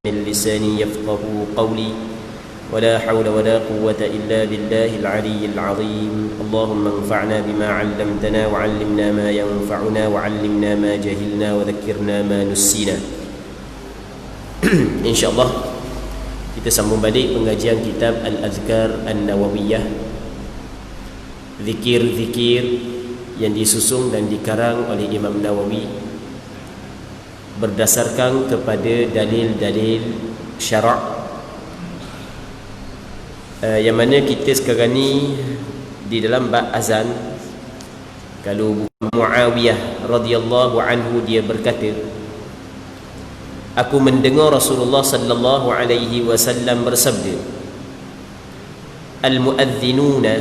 من لساني يفقه قولي ولا حول ولا قوة إلا بالله العلي العظيم اللهم انفعنا بما علمتنا وعلمنا ما ينفعنا وعلمنا ما جهلنا وذكرنا ما نسينا. InsyaAllah kita sambung balik pengajian kitab Al-Azkar An-Nawawiyah, zikir-zikir yang disusun dan dikarang oleh Imam Nawawi berdasarkan kepada dalil-dalil syarak, yang mana kita sekarang ni di dalam bab azan. Kalau Muawiyah radhiyallahu anhu, dia berkata, aku mendengar Rasulullah sallallahu alaihi wasallam bersabda, al-muadhdhinuna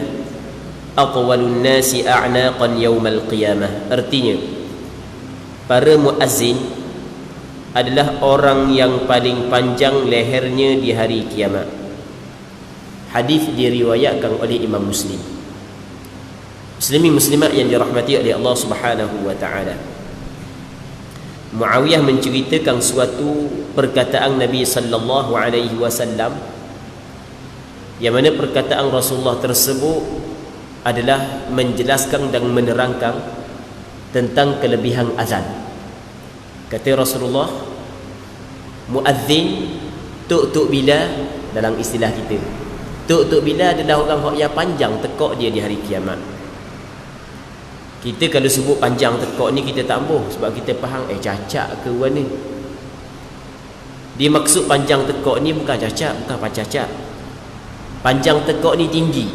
aqwalun nasi a'naqan yaumal qiyamah. Artinya, para muazzin adalah orang yang paling panjang lehernya di hari kiamat. Hadis diriwayatkan oleh Imam Muslim. Muslimin muslimat yang dirahmati oleh Allah Subhanahu wa taala. Muawiyah menceritakan suatu perkataan Nabi sallallahu alaihi wasallam, yang mana perkataan Rasulullah tersebut adalah menjelaskan dan menerangkan tentang kelebihan azan. Kata Rasulullah, muazzin tuk-tuk bila, dalam istilah kita, tuk-tuk bila adalah orang yang panjang tekak dia di hari kiamat. Kita kalau sebut panjang tekak ni kita tak ambuh, sebab kita faham cacat ke mana. Dia maksud panjang tekak ni bukan cacat, bukan cacat. Panjang tekak ni tinggi.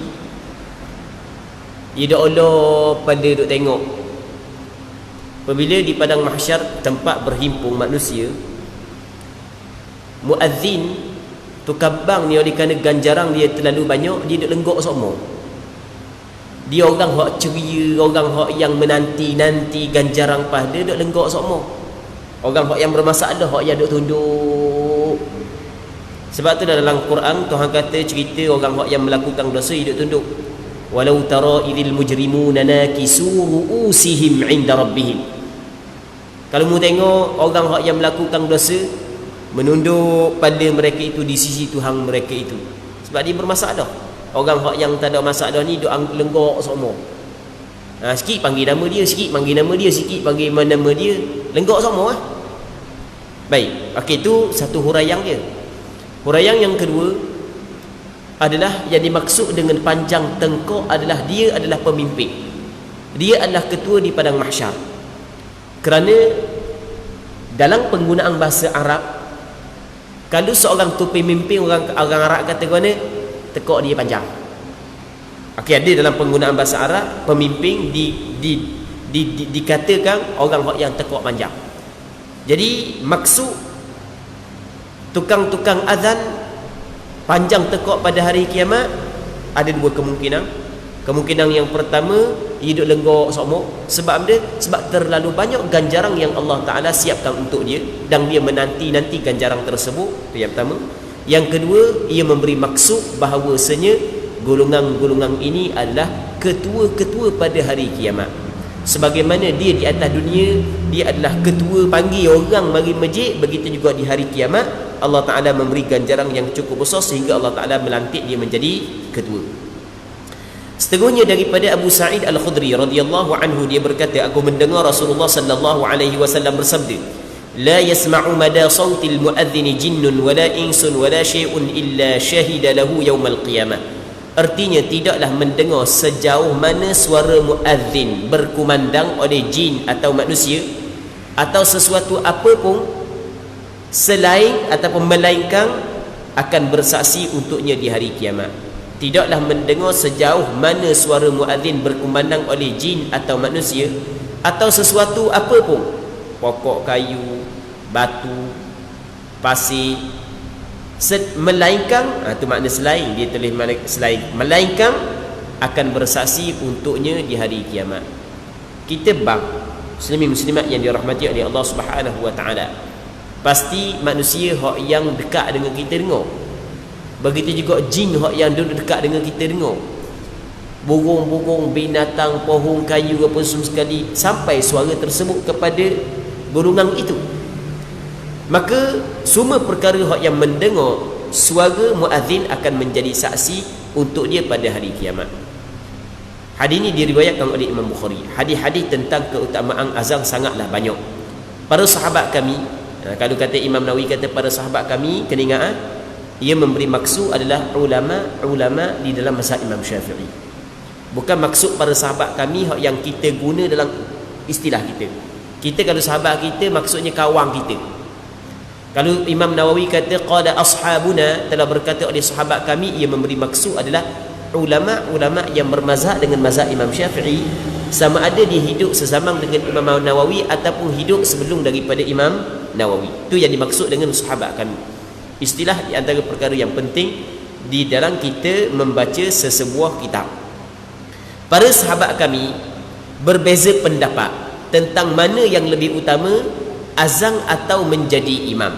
Dia dah Allah pada duk tengok. Apabila di padang mahsyar, tempat berhimpun manusia, muazzin tukang bang ni, oleh kerana ganjaran dia terlalu banyak, dia duk lenggok semua. Dia orang hak ceria, orang hak yang menanti-nanti ganjaran pas dia duk lenggok semua. Orang hak yang bermasalah, hak yang duk tunduk. Sebab tu dalam Quran Tuhan kata cerita orang hak yang melakukan dosa, dia duk tunduk. Walau tara idil mujrimuna nakisu ru'usihim 'inda rabbihim. Kalau mu tengok orang hak yang melakukan dosa menunduk pada mereka itu di sisi Tuhan mereka itu, sebab dia bermasalah. Orang hak yang tak ada masalah ni duk lenggok semua. Sikit panggil nama dia, sikit panggil nama dia, sikit panggil nama dia, lenggok semua. Baik, okey, itu satu huraian dia. Huraian yang kedua adalah yang dimaksud dengan panjang tengkok adalah dia adalah pemimpin. Dia adalah ketua di padang mahsyar. Kerana dalam penggunaan bahasa Arab, kalau seorang tu pemimpin, orang Arab kata mana, tekak dia panjang. Okey, ada dalam penggunaan bahasa Arab pemimpin dikatakan orang yang tekak panjang. Jadi maksud tukang-tukang azan panjang tekak pada hari kiamat ada dua kemungkinan. Kemungkinan yang pertama, dia duduk lenggok semua. Sebab dia, sebab terlalu banyak ganjaran yang Allah Ta'ala siapkan untuk dia, dan dia menanti-nanti ganjaran tersebut. Itu yang pertama. Yang kedua, ia memberi maksud bahawasanya golongan-golongan ini adalah ketua-ketua pada hari kiamat. Sebagaimana dia di atas dunia, dia adalah ketua, panggil orang mari masjid, begitu juga di hari kiamat Allah Ta'ala memberi ganjaran yang cukup besar sehingga Allah Ta'ala melantik dia menjadi ketua. Seterusnya daripada Abu Sa'id Al-Khudri radhiyallahu anhu, dia berkata, aku mendengar Rasulullah sallallahu alaihi wasallam bersabda, la yasma'u mada sautil muadzini jinnun wala insun wala syai'un illa syahida lahu yaumal qiyamah. Artinya, tidaklah mendengar sejauh mana suara muazzin berkumandang oleh jin atau manusia atau sesuatu apa pun selain ataupun melainkan akan bersaksi untuknya di hari kiamat. Tidaklah mendengar sejauh mana suara muazzin berkumandang oleh jin atau manusia atau sesuatu apa pun, pokok kayu, batu, pasir, melainkan, itu makna selain, dia tulis selain, melainkan akan bersaksi untuknya di hari kiamat. Kita bang muslimin muslimat yang dirahmati oleh Allah Subhanahu wa taala, pasti manusia hak yang dekat dengan kita dengar. Begitu juga jin hak yang duduk dekat dengan kita dengar. Burung-burung, binatang, pohon, kayu apa semua sekali, sampai suara tersebut kepada golongan itu. Maka semua perkara yang mendengar suara muazzin akan menjadi saksi untuk dia pada hari kiamat. Hadis ini diriwayatkan oleh Imam Bukhari. Hadis-hadis tentang keutamaan azan sangatlah banyak. Para sahabat kami, kalau kata Imam Nawawi kata para sahabat kami, kena ingat, ia memberi maksud adalah ulama di dalam mazhab Imam Syafi'i. Bukan maksud para sahabat kami yang kita guna dalam istilah kita. Kita kalau sahabat kita maksudnya kawan kita. Kalau Imam Nawawi kata qala ashabuna, telah berkata oleh sahabat kami, ia memberi maksud adalah ulama-ulama yang bermazhab dengan mazhab Imam Syafi'i, sama ada dia hidup sezaman dengan Imam Nawawi ataupun hidup sebelum daripada Imam Nawawi. Itu yang dimaksud dengan sahabat kami. Istilah di antara perkara yang penting di dalam kita membaca sesebuah kitab. Para sahabat kami berbeza pendapat tentang mana yang lebih utama, azan atau menjadi imam.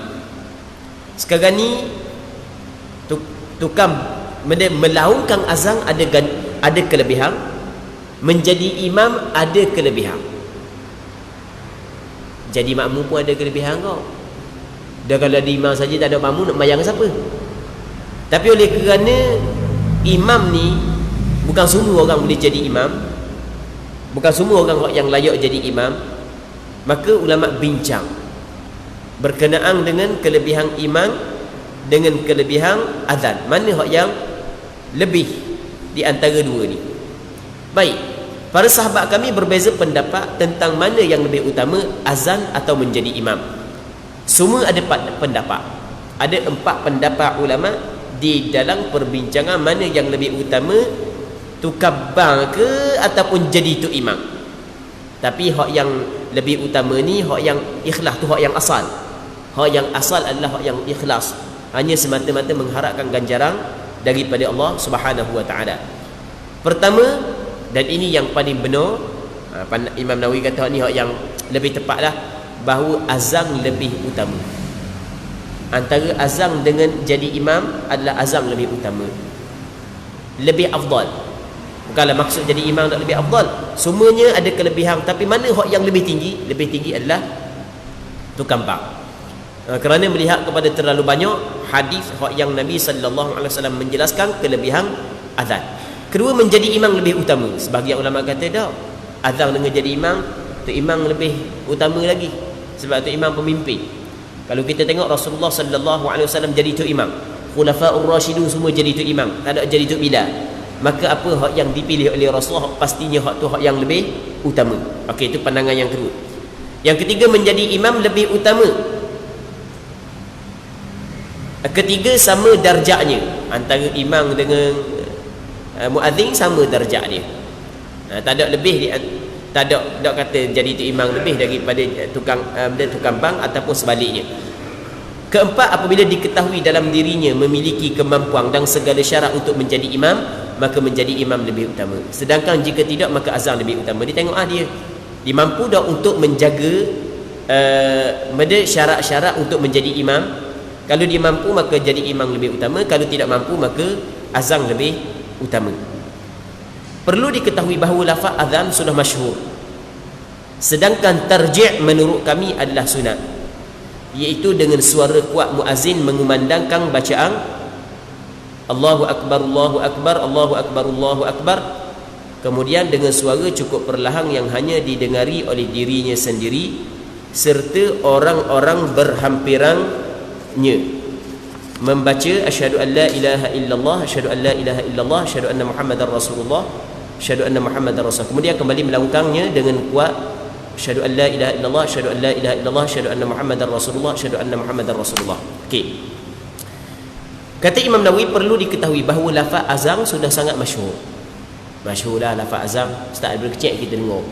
Sekarang ni tukang melaungkan azan ada kelebihan, menjadi imam ada kelebihan. Jadi makmum pun ada kelebihan kau. Dah kalau ada imam saja tak ada makmum, nak mayang siapa? Tapi oleh kerana imam ni bukan semua orang boleh jadi imam, bukan semua orang yang layak jadi imam, maka ulama bincang berkenaan dengan kelebihan imam dengan kelebihan azan, mana yang lebih di antara dua ni. Baik, para sahabat kami berbeza pendapat tentang mana yang lebih utama, azan atau menjadi imam. Semua ada pendapat. Ada 4 pendapat ulama di dalam perbincangan mana yang lebih utama, tu kabar ke ataupun jadi tu imam. Tapi hak yang lebih utama ni hak yang ikhlas, tu hak yang asal. Hak yang asal adalah hak yang ikhlas, hanya semata-mata mengharapkan ganjaran daripada Allah Subhanahu wa taala. Pertama, dan ini yang paling benar, Imam Nawawi kata ni hak yang lebih tepatlah, bahawa azan lebih utama. Antara azan dengan jadi imam adalah azan lebih utama, lebih afdal. Bukanlah maksud jadi imam tak lebih afdal, semuanya ada kelebihan, tapi mana hak yang lebih tinggi? Lebih tinggi adalah tukang bang. Kerana melihat kepada terlalu banyak hadis hak yang Nabi sallallahu alaihi wasallam menjelaskan kelebihan azan. Kedua, menjadi imam lebih utama. Sebahagian ulama kata dah, azan dengan jadi imam, tu imam lebih utama lagi, sebab tu imam pemimpin. Kalau kita tengok Rasulullah sallallahu alaihi wasallam jadi tu imam, khulafaur rasyidun semua jadi tu imam, tak ada jadi tu Bilal. Maka apa hak yang dipilih oleh Rasulullah, pastinya hak tu hak yang lebih utama. Okey, itu pandangan yang kedua. Yang ketiga, menjadi imam lebih utama. Ketiga, sama darjatnya antara imam dengan muazzin, sama darjat dia. Tak ada lebih dia, tak ada kata jadi tu imam lebih daripada tukang bang ataupun sebaliknya. Keempat, apabila diketahui dalam dirinya memiliki kemampuan dan segala syarat untuk menjadi imam, maka menjadi imam lebih utama. Sedangkan jika tidak, maka azan lebih utama. Dia tengok dia mampu dah untuk menjaga syarat-syarat untuk menjadi imam. Kalau dia mampu, maka jadi imam lebih utama. Kalau tidak mampu, maka azan lebih utama. Perlu diketahui bahawa lafaz azan sudah masyhur, sedangkan tarji' menurut kami adalah sunat, iaitu dengan suara kuat muazzin mengumandangkan bacaan Allahu Akbar, Allahu Akbar, Allahu Akbar, Allahu Akbar, kemudian dengan suara cukup perlahan yang hanya didengari oleh dirinya sendiri serta orang-orang berhampirannya, membaca asyhadu an la ilaha illallah, asyhadu an la ilaha illallah, asyhadu anna muhammadar rasulullah, asyhadu anna muhammadar rasul. Kemudian kembali melakukannya dengan kuat, asyhadu an la ilaha illallah, asyhadu an la ilaha illallah, asyhadu anna muhammadar rasulullah, asyhadu anna muhammadar rasulullah. Okey. Kata Imam Nawawi, perlu diketahui bahawa lafaz azan sudah sangat masyhur. Masyhurlah lafaz azan, start daripada kecil kita dengar.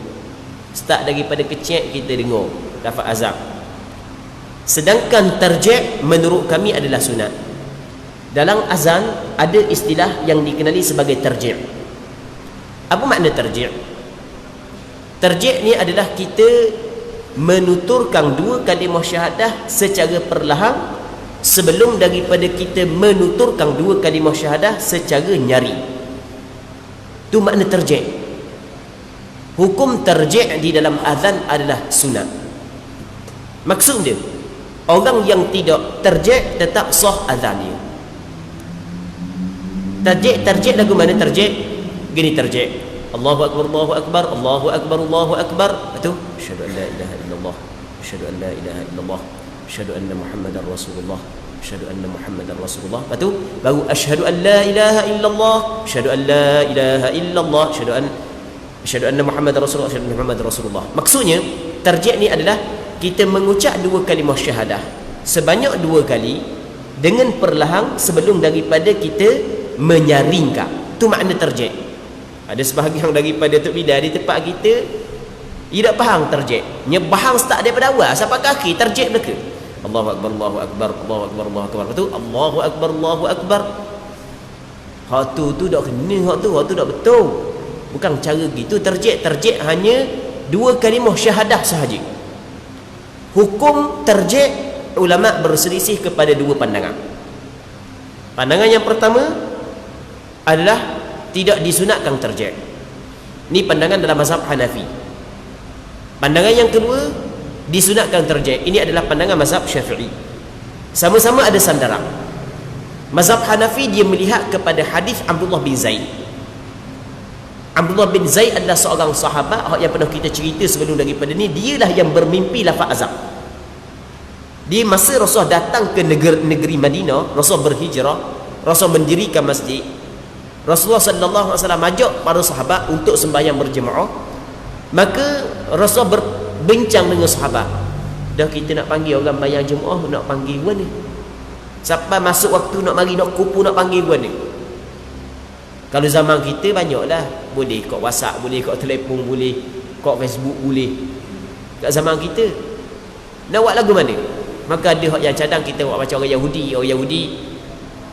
Start daripada kecil kita dengar lafaz azan. Sedangkan tarji' menurut kami adalah sunat. Dalam azan ada istilah yang dikenali sebagai tarji'. Apa makna tarji'? Tarji' ni adalah kita menuturkan 2 kalimah syahadah secara perlahan sebelum daripada kita menuturkan 2 kalimah syahadah secara nyari. Itu makna tarji'. Hukum tarji' di dalam azan adalah sunat. Maksud dia, Orang yang tidak terjek tetap sah azannya. Terjek lagu mana terjek? Gini terjek. Allahu akbar, Allahu akbar, Allahu akbar, Allahu akbar. Itu asyhadu an la ilaha illallah, asyhadu an la ilaha illallah, asyhadu anna Muhammadar Rasulullah, asyhadu anna Muhammadar Rasulullah. Lepas tu baru asyhadu an la ilaha illallah, asyhadu an la ilaha illallah, asyhadu anna Muhammadar Rasulullah, asyhadu anna Muhammadar Rasulullah. Maksudnya terjek ni adalah kita mengucap dua kalimah syahadah sebanyak dua kali dengan perlahan sebelum daripada kita menyaringkan. Tu makna terjek. Ada sebahagian daripada Tok Bilal di tempat kita tidak faham terjek. Nyebahang start daripada awal sampai ke akhir terjek mereka. Allahu akbar, Allahu akbar, Allahu akbar, Allahu akbar. Lepas tu Allahu akbar, Allahu akbar. Hak tu tak kena, hak tu tak betul. Bukan cara gitu terjek. Terjek hanya dua kalimah syahadah sahaja. Hukum terjek ulama berselisih kepada dua pandangan. Pandangan yang pertama adalah tidak disunatkan terjek. Ini pandangan dalam mazhab Hanafi. Pandangan yang kedua disunatkan terjek. Ini adalah pandangan mazhab Syafi'i. Sama-sama ada sandaran. Mazhab Hanafi dia melihat kepada hadis Abdullah bin Zaid. Abdullah bin Zaid adalah seorang sahabat yang pernah kita cerita sebelum daripada ni. Dialah yang bermimpi lafaz azan. Di masa Rasulullah datang ke negeri Madinah, Rasulullah berhijrah, Rasulullah mendirikan masjid. Rasulullah sallallahu alaihi wasallam ajak para sahabat untuk sembahyang berjemaah. Maka Rasulullah berbincang dengan sahabat. Dah kita nak panggil orang bayang jemaah, nak panggil gua ni. Sampai masuk waktu nak mari nak kupu nak panggil gua ni. Kalau zaman kita banyaklah, boleh kat WhatsApp, boleh kat telefon, boleh kat Facebook, boleh. Kat zaman kita nak buat lagu mana? Maka ada hak yang cadang kita buat macam orang Yahudi. Orang Yahudi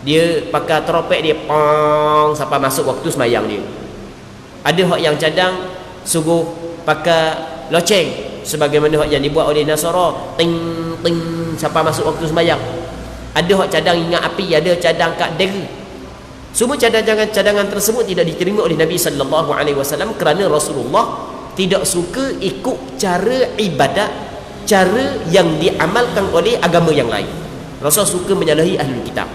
dia pakai trompet dia pang sampai masuk waktu sembahyang dia. Ada hak yang cadang suruh pakai loceng sebagaimana hak yang dibuat oleh Nasara, ting ting sampai masuk waktu sembahyang. Ada hak cadang ingat api, ada cadang kat dera. Semua cadangan tersebut tidak diterima oleh Nabi sallallahu alaihi wasallam kerana Rasulullah tidak suka ikut cara ibadat, cara yang diamalkan oleh agama yang lain. Rasul suka menyalahi ahli kitab.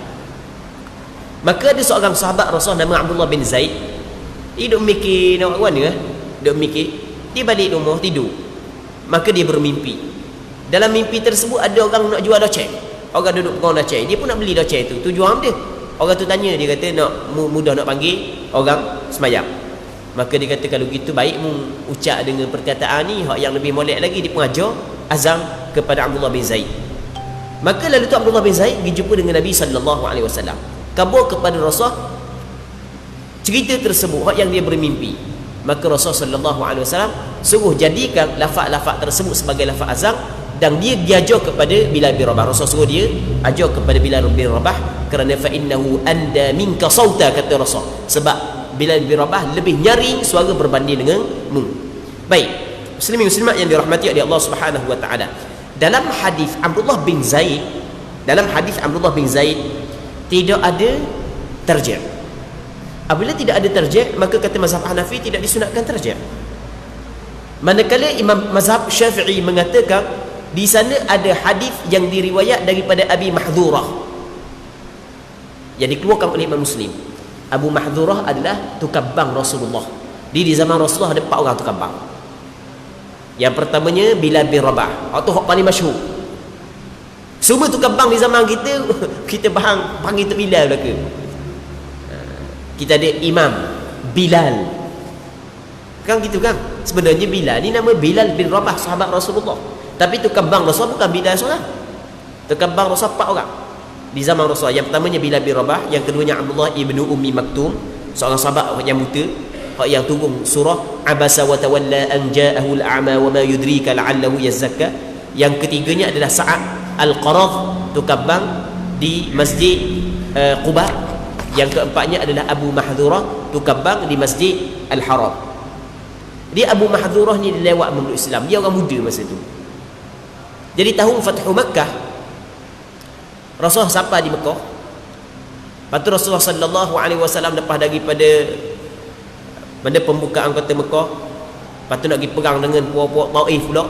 Maka ada seorang sahabat Rasul nama Abdullah bin Zaid. Dia duk mikir nak buat mana? Duk mikir. Dia balik rumah tidur. Maka dia bermimpi. Dalam mimpi tersebut ada orang nak jual loceng. Orang duduk pegang loceng. Dia pun nak beli loceng tu. Tujuan dia. Orang tu tanya, dia kata nak mudah nak panggil orang semayang. Maka dia kata kalau gitu baik mu ucap dengan perkataan ni, hak yang lebih molek lagi dia pengajar azan kepada Abdullah bin Zaid. Maka lalu tu Abdullah bin Zaid pergi jumpa dengan Nabi sallallahu alaihi wasallam. Khabar kepada Rasul cerita tersebut hak yang dia bermimpi. Maka Rasul sallallahu alaihi wasallam suruh jadikan lafaz-lafaz tersebut sebagai lafaz azan dan dia diajar kepada Bilal bin Rabah. Rasul suruh dia ajar kepada Bilal bin Rabah kerana fa innahu anda minka sauta, kata Rasul, sebab Bilal bin Rabah lebih nyaring suara berbanding dengan mu. Baik, muslimin muslimat yang dirahmati oleh Allah Subhanahu wa taala. Dalam hadis Abdullah bin Zaid, tidak ada terjek. Apabila tidak ada terjek, maka kata mazhab Hanafi tidak disunatkan terjek. Manakala Imam mazhab Syafi'i mengatakan di sana ada hadis yang diriwayat daripada Abi Mahdhurah yang dikeluarkan oleh Imam Muslim. Abu Mahdhurah adalah tukang bank Rasulullah. Di zaman Rasulullah ada 4 orang tukang bank. Yang pertamanya Bilal bin Rabah, atau hak paling masyhur. Semua tukang bank di zaman kita panggil Tok Bilal belaka. Kita ada Imam Bilal. Kan gitu kan? Sebenarnya Bilal ni nama Bilal bin Rabah, sahabat Rasulullah. Tapi tukang bank Rasulullah bukan Bilal seorang. Tukang bank Rasulullah 4 orang di zaman Rasulullah. Yang pertamanya Bilal bin Rabah, yang keduanya Abdullah ibnu Ummi Maktum, seorang sahabat yang buta, yang turun surah Abasa wa tawalla an ja'ahu al-a'ma wa ma yudrika la'allahu yazakka. Yang ketiganya adalah Sa'ad Al-Qaradh, tukang bank di Masjid Quba. Yang keempatnya adalah Abu Mahdhurah, tukang bank di Masjid Al-Haram. Dia Abu Mahdhurah ni dia lewat memeluk Islam. Dia orang muda masa tu. Jadi tahun Fathu Makkah, Rasulullah sampai di Mekah. Lepas tu Rasulullah sallallahu alaihi wasallam lepas daripada pembukaan kota Mekah, lepas tu nak pergi perang dengan puak-puak Taif pula.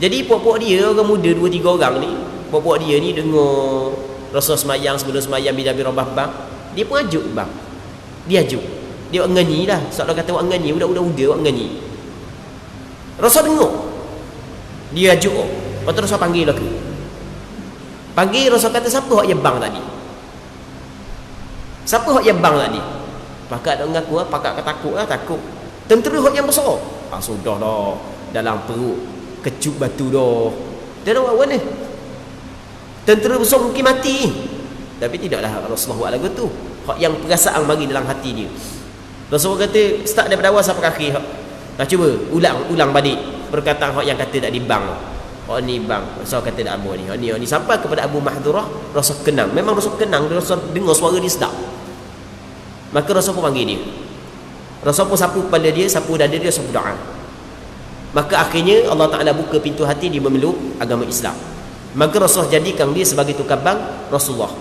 Jadi puak-puak dia orang muda 2-3 orang ni, puak-puak dia ni dengar Rasul semayang sebelum semayang bila birabah bang, dia pun ajuk bang. Dia ajuk. Dia buat nganyi lah. Seolah kata buat nganyi, budak-budak buat nganyi. Rasul dengar. Dia ajuk. Lepas tu Rasul panggil lagi. Panggil Rasul kata, siapa hak yang bang tadi? Siapa hak yang bang tadi? Pakak tak mengaku lah, pakak takut lah, takut. Tentera hak yang besar. Sudah dah. Dalam perut kecup batu dah. Dia dah buat mana? Tentera besar mungkin mati. Tapi tidaklah Rasulullah buat lagu tu. Hak yang perasaan bagi dalam hati dia. Rasulullah kata, start daripada awal sampai akhir. Dah cuba ulang balik perkataan hak yang kata tak dibang. Hak ni bang. Rasul kata tak apa ni. Hak ni sampai kepada Abu Mahdurah, Rasul kenang. Memang Rasul kenang, Rasul dengar suara dia sedap. Maka Rasul pun panggil dia. Rasul pun sapu kepala dia, sapu dada dia, sapu doa. Maka akhirnya Allah Ta'ala buka pintu hati dia memeluk agama Islam. Maka Rasul jadikan dia sebagai tukar bang Rasulullah.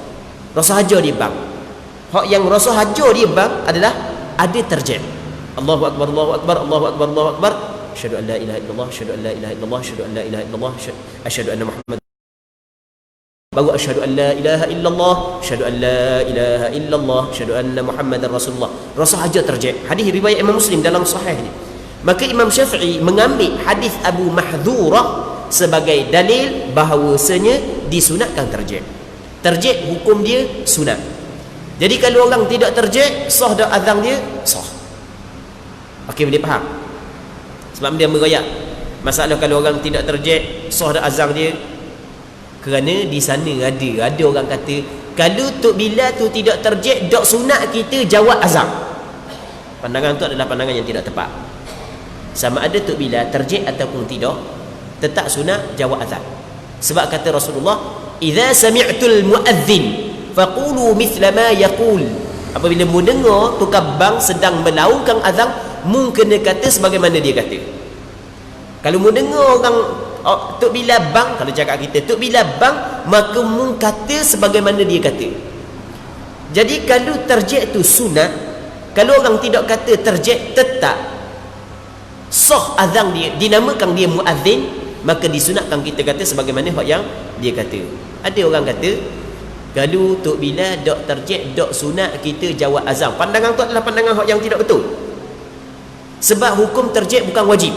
Rasul hajar dia bang. Hak yang Rasul hajar dia bang adalah ada terjem. Allahu Akbar, Allahu Akbar, Allahu Akbar, Allahu Akbar. Asyhadu an la ilaha illallah, asyhadu an la ilaha illallah, asyhadu an la ilaha illallah, asyhadu anna Muhammad. Baru asyhadu an la ilaha illallah, asyhadu an la ilaha illallah, asyhadu anna Muhammadar Rasulullah. Rasul hajar terjem. Hadis riwayat Imam Muslim dalam sahih ni. Maka Imam Syafi'i mengambil hadis Abu Mahdurah sebagai dalil bahawasanya disunatkan terjek. Terjek hukum dia sunat. Jadi kalau orang tidak terjek, sah dak azan dia? Sah. Okey, boleh faham? Sebab dia merayak. Masalah kalau orang tidak terjek, sah dak azan dia? Kerana di sana ada orang kata, kalau Tok Bilal tu tidak terjek, dak sunat kita jawab azan. Pandangan tu adalah pandangan yang tidak tepat. Sama ada Tok Bilal terjek ataupun tidak, tetap sunat jawab azan. Sebab kata Rasulullah, idza sami'tul muadzin faqulu mithla ma yaqul. Apabila mendengar tukar bang sedang melaungkan azan, mu kena kata sebagaimana dia kata. Kalau mendengar orang Tok Bilal bang, kalau cakap kita Tok Bilal bang, maka mu kata sebagaimana dia kata. Jadi kalau terjek tu sunat, kalau orang tidak kata terjek, tetap sah azan dia, dinamakan dia muadzin, maka disunatkan kita kata sebagaimana hak yang dia kata. Ada orang kata kalau Tok Bilal dok terjek, dok sunat kita jawab azan. Pandangan tu adalah pandangan hak yang tidak betul. Sebab hukum terjek bukan wajib.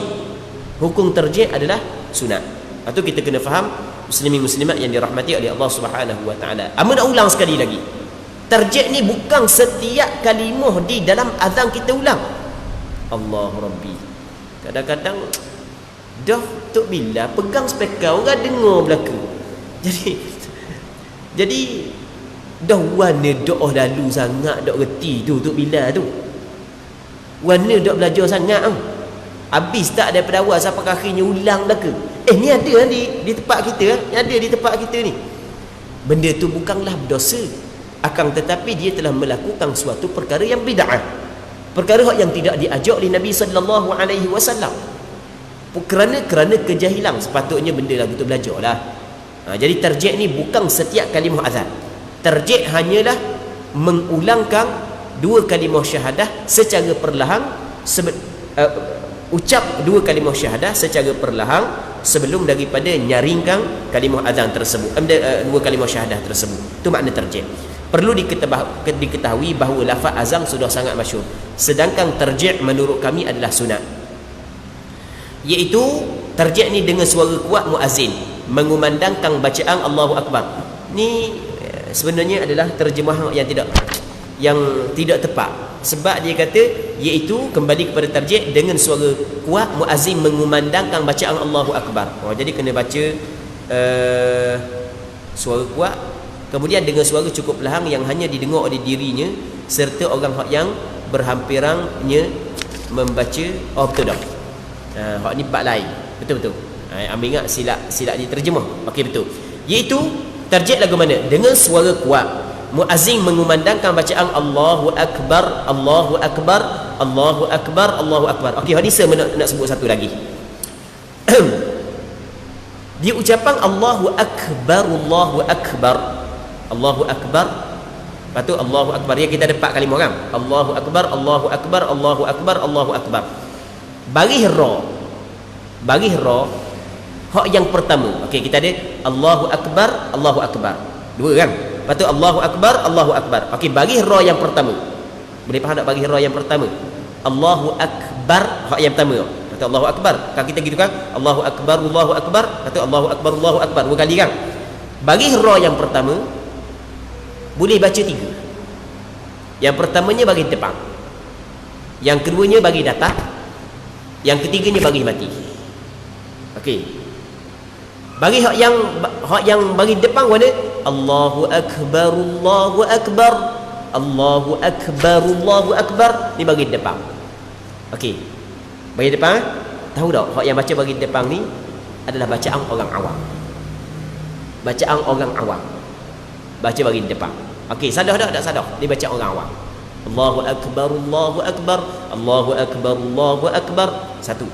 Hukum terjek adalah sunat. Atau kita kena faham, muslimin muslimat yang dirahmati oleh Allah Subhanahu wa taala. Nak ulang sekali lagi. Terjek ni bukan setiap kalimah di dalam azan kita ulang. Allah Rabbi. Kadang-kadang dah Tok Bilal pegang speaker, orang dengar belaka. Jadi dah warna doa lalu sangat dak reti tu Tok Bilal tu. Warna dak belajar sangat tu. Habis tak daripada awal sampai akhirnya ulang belaka. Ni ada di tempat kita, yang ada di tempat kita ni. Benda tu bukanlah berdosa, akan tetapi dia telah melakukan suatu perkara yang bid'ah. Perkara yang tidak diajak oleh Nabi sallallahu alaihi wasallam. Kerana kejahilan, sepatutnya benda lagu tu belajarlah. Jadi terjek ni bukan setiap kalimah azan. Terjek hanyalah mengulangkan dua kalimah syahadah secara perlahan, ucap dua kalimah syahadah secara perlahan sebelum daripada nyaringkan kalimah azan tersebut, dua kalimah syahadah tersebut. Itu makna terjek. Perlu diketahui bahawa lafaz azan sudah sangat masyhur, sedangkan terjek menurut kami adalah sunat. Iaitu terjek ni dengan suara kuat muazzin mengumandangkan bacaan Allahu Akbar. Ni sebenarnya adalah terjemahan yang tidak tepat. Sebab dia kata iaitu kembali kepada terjek dengan suara kuat muazzin mengumandangkan bacaan Allahu Akbar. Jadi kena baca suara kuat, kemudian dengan suara cukup perlahan yang hanya didengar oleh dirinya serta orang yang berhampirannya membaca. Betul dah. Hak ni part lain. Betul-betul. Ambil ingat silap diterjemah. Okey, betul. Iaitu terjek lagu mana? Dengan suara kuat muazzin mengumandangkan bacaan Allahu Akbar, Allahu Akbar, Allahu Akbar, Allahu Akbar. Okey, hadis saya nak sebut satu lagi. Dia ucapan Allahu Akbar, Allahu Akbar, Allahu Akbar. Lepas tu Allahu Akbar, ya kita ada 4 kalimah kan? Allahu Akbar, Allahu Akbar, Allahu Akbar, Allahu Akbar. Bagi ra hak yang pertama. Okey, kita ada Allahu Akbar, Allahu Akbar. Dua kan? Lepas tu Allahu Akbar, Allahu Akbar. Okey, bagi ra yang pertama. Boleh faham tak bagi ra yang pertama? Allahu Akbar, hak yang pertama. Kata Allahu Akbar. Kalau kita gitu kan, Allahu Akbar, Allahu Akbar. Kata Allahu Akbar, Allahu Akbar. Dua kali kan? Bagi ra yang pertama, boleh baca tiga. Yang pertamanya bagi depan. Yang keduanya bagi datar. Yang ketiganya bagi mati. Okey. Bagi hak yang bagi depan mana? Allahu Akbar, Allahu Akbar. Allahu Akbar, Allahu Akbar. Ni bagi depan. Okey. Bagi depan, tahu tak hak yang baca bagi depan ni adalah bacaan orang awam. Bacaan orang awam. Baca bagi depan. Okey, sadah tak sadah? Dia baca orang awam. Allahu Akbar, Allahu Akbar. Allahu Akbar, Allahu Akbar. Satu.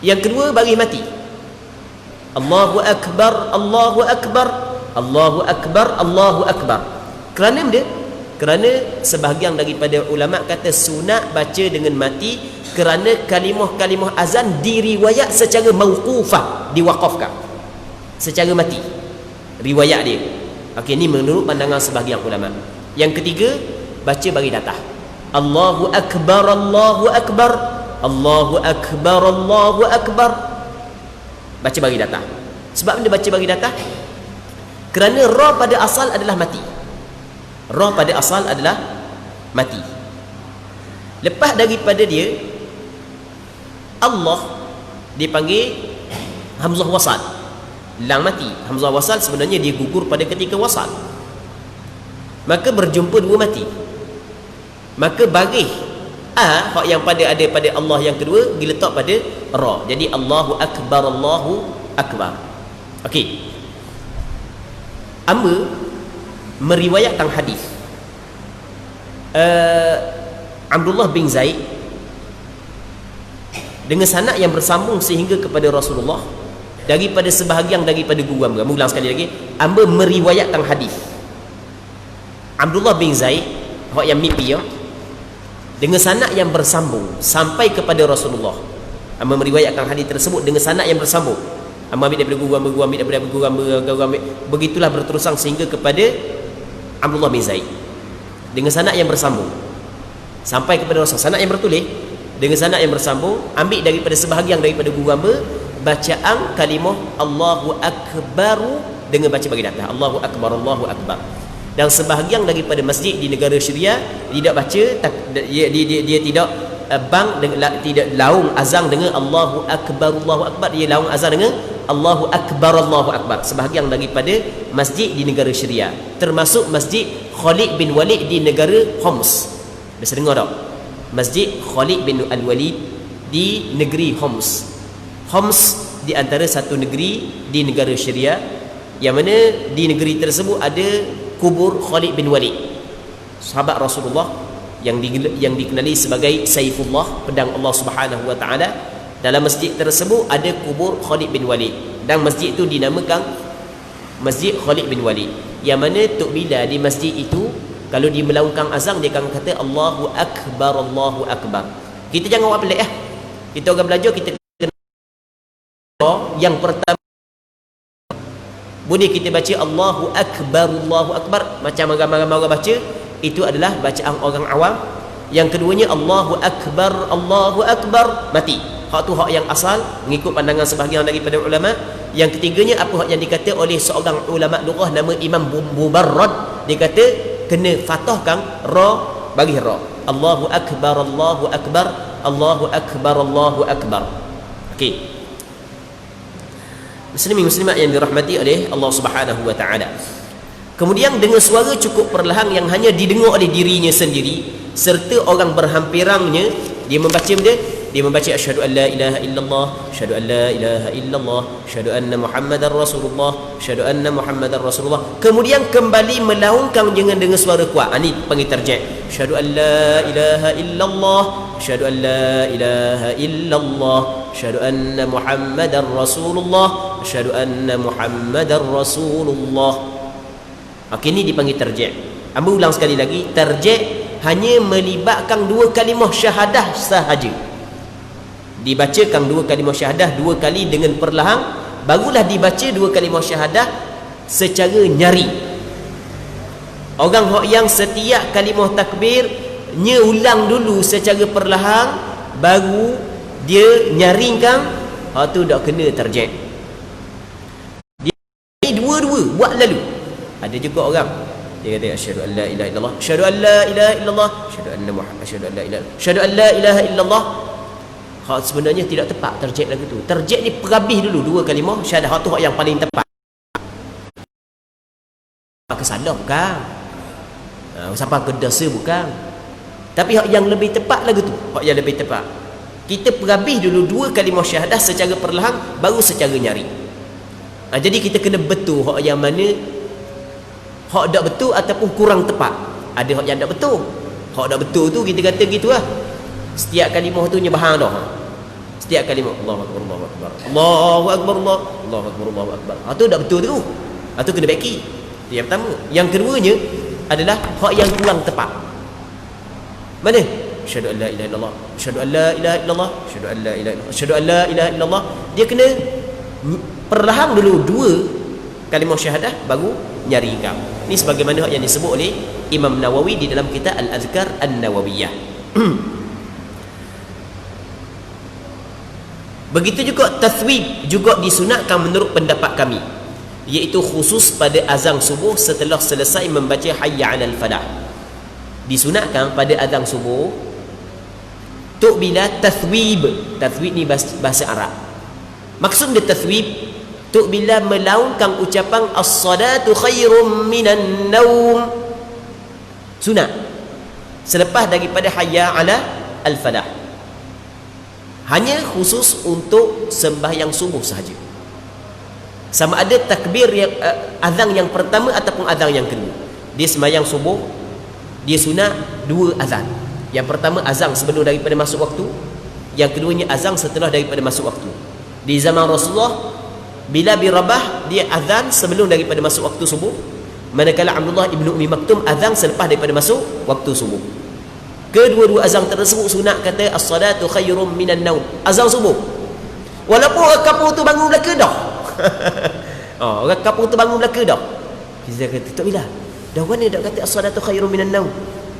Yang kedua bagi mati. Allahu Akbar, Allahu Akbar. Allahu Akbar, Allahu Akbar. Kerana dia? Kerana sebahagian daripada ulama kata sunat baca dengan mati kerana kalimah-kalimah azan diriwayat secara mauqufah, diwaqafkan secara mati riwayat dia. Okey, ni menurut pandangan sebahagian ulama. Yang ketiga, baca bagi datar. Allahu Akbar, Allahu Akbar. Allahu Akbar, Allahu Akbar. Baca bagi datar. Sebab dia baca bagi datar? Kerana ra pada asal adalah mati. Ra pada asal adalah mati. Lepas daripada dia, Allah dipanggil hamzah wasal. Lang mati. Hamzah wasal sebenarnya dia gugur pada ketika wasal. Maka berjumpa dua mati. Maka bagi hak yang ada pada Allah yang kedua diletak pada ra. Jadi Allahu Akbar, Allahu Akbar. Okey. Amba meriwayatkan hadis Abdullah bin Zaid dengan sanad yang bersambung sehingga kepada Rasulullah daripada sebahagian daripada guru amba. Ulang sekali lagi, amba meriwayatkan hadis Abdullah bin Zaid hak yang mimpi ya, dengan sanad yang bersambung sampai kepada Rasulullah. Amba meriwayatkan hadis tersebut dengan sanad yang bersambung. Amba ambil daripada guru amba, guru ambil daripada guru amba, begitulah berterusan sehingga kepada Abdullah bin Zaid dengan sanad yang bersambung sampai kepada Rasul. Sanad yang bertulis dengan sanad yang bersambung, ambil daripada sebahagian daripada guru amba bacaan kalimah Allahu Akbar dengan baca bagi datar. Allahu Akbar, Allahu Akbar. Dan sebahagian daripada masjid di negara Syria tidak baca, dia tidak tidak laung azan dengan Allahu Akbar, Allahu Akbar. Dia laung azan dengan Allahu Akbar, Allahu Akbar. Sebahagian daripada masjid di negara Syria, termasuk masjid Khalid bin Walid di negara Homs. Biasa dengar tak? Masjid Khalid bin Al-Walid di negeri Homs. Homs di antara satu negeri di negara Syria, yang mana di negeri tersebut ada kubur Khalid bin Walid, sahabat Rasulullah yang dikenali sebagai Saifullah, pedang Allah Subhanahu wa taala. Dalam masjid tersebut ada kubur Khalid bin Walid dan masjid itu dinamakan Masjid Khalid bin Walid. Yang mana Tok Bilal di masjid itu kalau dia melaungkan azan dia akan kata Allahu Akbar, Allahu Akbar. Kita jangan buat pelik Kita orang belajar kita kena yang pertama boleh kita baca Allahu Akbar, Allahu Akbar macam ramai-ramai orang baca, itu adalah bacaan orang awam. Yang keduanya Allahu Akbar, Allahu Akbar, mati. Hak tu hak yang asal mengikut pandangan sebahagian daripada ulama. Yang ketiganya apa hak yang dikata oleh seorang ulama lughah nama Imam Mubarrad, dia kata kena fathahkan ra bagi ra. Allahu Akbar, Allahu Akbar, Allahu Akbar, Allahu Akbar. Okey. Muslimin muslimat yang dirahmati oleh Allah Subhanahu wa taala. Kemudian dengan suara cukup perlahan yang hanya didengar oleh dirinya sendiri serta orang berhampirannya, dia membaca asyhadu an la ilaha illallah, asyhadu an la ilaha illallah, asyhadu anna muhammadar rasulullah, asyhadu anna muhammadar rasulullah. Kemudian kembali melaungkan dengan suara kuat. Ini panggil tarjih. Asyhadu an la ilaha illallah, asyhadu an la ilaha illallah, asyhadu anna muhammadar rasulullah, asyhadu anna muhammadar rasulullah. Okey, ini dipanggil tarjih. Amba ulang sekali lagi, tarjih hanya melibatkan dua kalimah syahadah sahaja. Dibacakan dua kalimah syahadah dua kali dengan perlahan, barulah dibaca dua kalimah syahadah secara nyari. Orang yang setiap kalimah takbir ulang dulu secara perlahan, baru dia nyaringkan, tu dah kena terjek. Dia dua-dua buat lalu. Ada juga orang dia kata asyhadu an la ilaha illallah, asyhadu an la ilaha illallah, asyhadu anna muhammad, asyhadu an la ilaha, asyhadu an la ilaha illallah. Sebenarnya tidak tepat terjek lagu tu. Terjek ni perhabis dulu dua kalimah syahadah, tu yang paling tepat. Kesalah bukan, siapa kedasa bukan, tapi yang lebih tepat lagu tu, yang lebih tepat. Kita perhabis dulu dua kalimah syahadah secara perlahan, baru secara nyari. Jadi kita kena betul yang mana tak betul ataupun kurang tepat. Ada yang tak betul. Tak betul tu kita kata gitu lah. Setiap kalimah tu nyebahang dah. Setiap kalimah Allahu akbar, Allahu akbar, Allahu akbar, Allahu akbar, Allahu akbar. Tu tak betul tu. Tu kena baiki. Yang pertama. Yang keduanya adalah yang kurang tepat. Mana? Asyhadu an la ilaha illallah, asyhadu an la ilaha illallah, asyhadu an la ilaha illallah, asyhadu an la ilaha illallah. Dia kena perlahan dulu dua kalimah syahadah, baru nyari kau. Ini sebagaimana yang disebut oleh Imam Nawawi di dalam kitab Al-Azkar An-Nawawiyah. Begitu juga tathwib juga disunatkan menurut pendapat kami, iaitu khusus pada azan subuh setelah selesai membaca hayya 'alal falah. Disunatkan pada azan subuh tu bila tathwib. Tathwib ni bahasa Arab. Maksud dia tathwib tu bila melaungkan ucapan as-salatu khairum minan naum, sunat selepas daripada hayya 'ala al-falah. Hanya khusus untuk sembahyang subuh sahaja. Sama ada takbir yang azan yang pertama ataupun azan yang kedua. Dia sembahyang subuh, dia sunat dua azan. Yang pertama azan sebelum daripada masuk waktu, yang keduanya azan setelah daripada masuk waktu. Di zaman Rasulullah, Bilal bin Rabah dia azan sebelum daripada masuk waktu subuh, manakala Abdullah ibnu Ummi Maktum azan selepas daripada masuk waktu subuh. Kedua-dua azan tersebut sunat kata as-salatu khairum minan naum, azan subuh. Walaupun orang kampung tu bangun belaka dah. Orang kampung tu bangun belaka dah. Kita kata tak bila. Dah mana dak kata as-salatu khairum minan naum.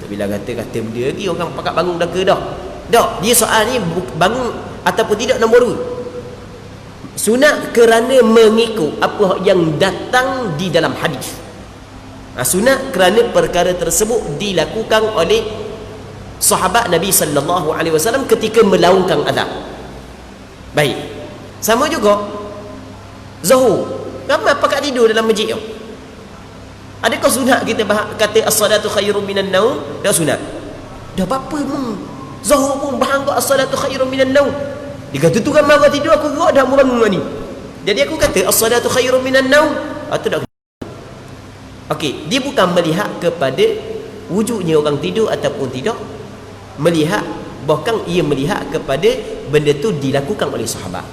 Tak bila kata benda lagi orang pakat bangun belaka dah. Dak, dia soal ni bangun ataupun tidak nombor 2. Sunat kerana mengikut apa yang datang di dalam hadis. Sunat kerana perkara tersebut dilakukan oleh sahabat Nabi sallallahu alaihi wasallam ketika melaungkan azan. Baik. Sama juga Zuhur. Ramai pakat tidur dalam masjid tu. Adakah sunat kita kata as-salatu khairum minan naum? Dah sunat. Dah apa Zuhur pun bahang as-salatu khairum minan naum. Dia kata tu ramai orang tidur, aku gerak dah mau bangun ni. Jadi aku kata as-salatu khairum minan naum. Tu dah. Okey, dia bukan melihat kepada wujudnya orang tidur ataupun tidak. Melihat, bahkan ia melihat kepada benda tu dilakukan oleh sahabat.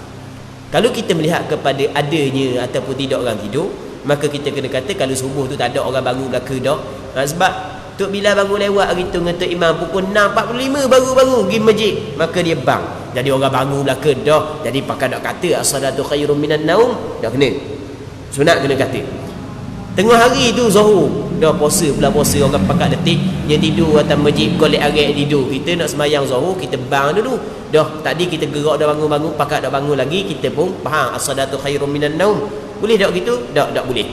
Kalau kita melihat kepada adanya ataupun tidak orang tidur, maka kita kena kata kalau subuh tu tak ada orang bangun belaka dah. Sebab Tok Bilal bangun lewat hari tu dengan Tok Imam pukul 6.45 baru bangun pergi masjid, maka dia bang. Jadi orang bangun belaka dah. Jadi pakai nak kata as-salatu khairum minan naum, dah kena. Sunat kena kata. Tengah hari tu Zuhur, dah puasa pula puasa, orang pakat detik dia tidur atas masjid golek arek tidur. Kita nak sembahyang Zuhur, kita bang dulu. Dah tadi kita gerak dah bangun-bangun, pakat dah bangun lagi, kita pun faham as-salatu khairum minan naum. Boleh tak gitu? Tak boleh.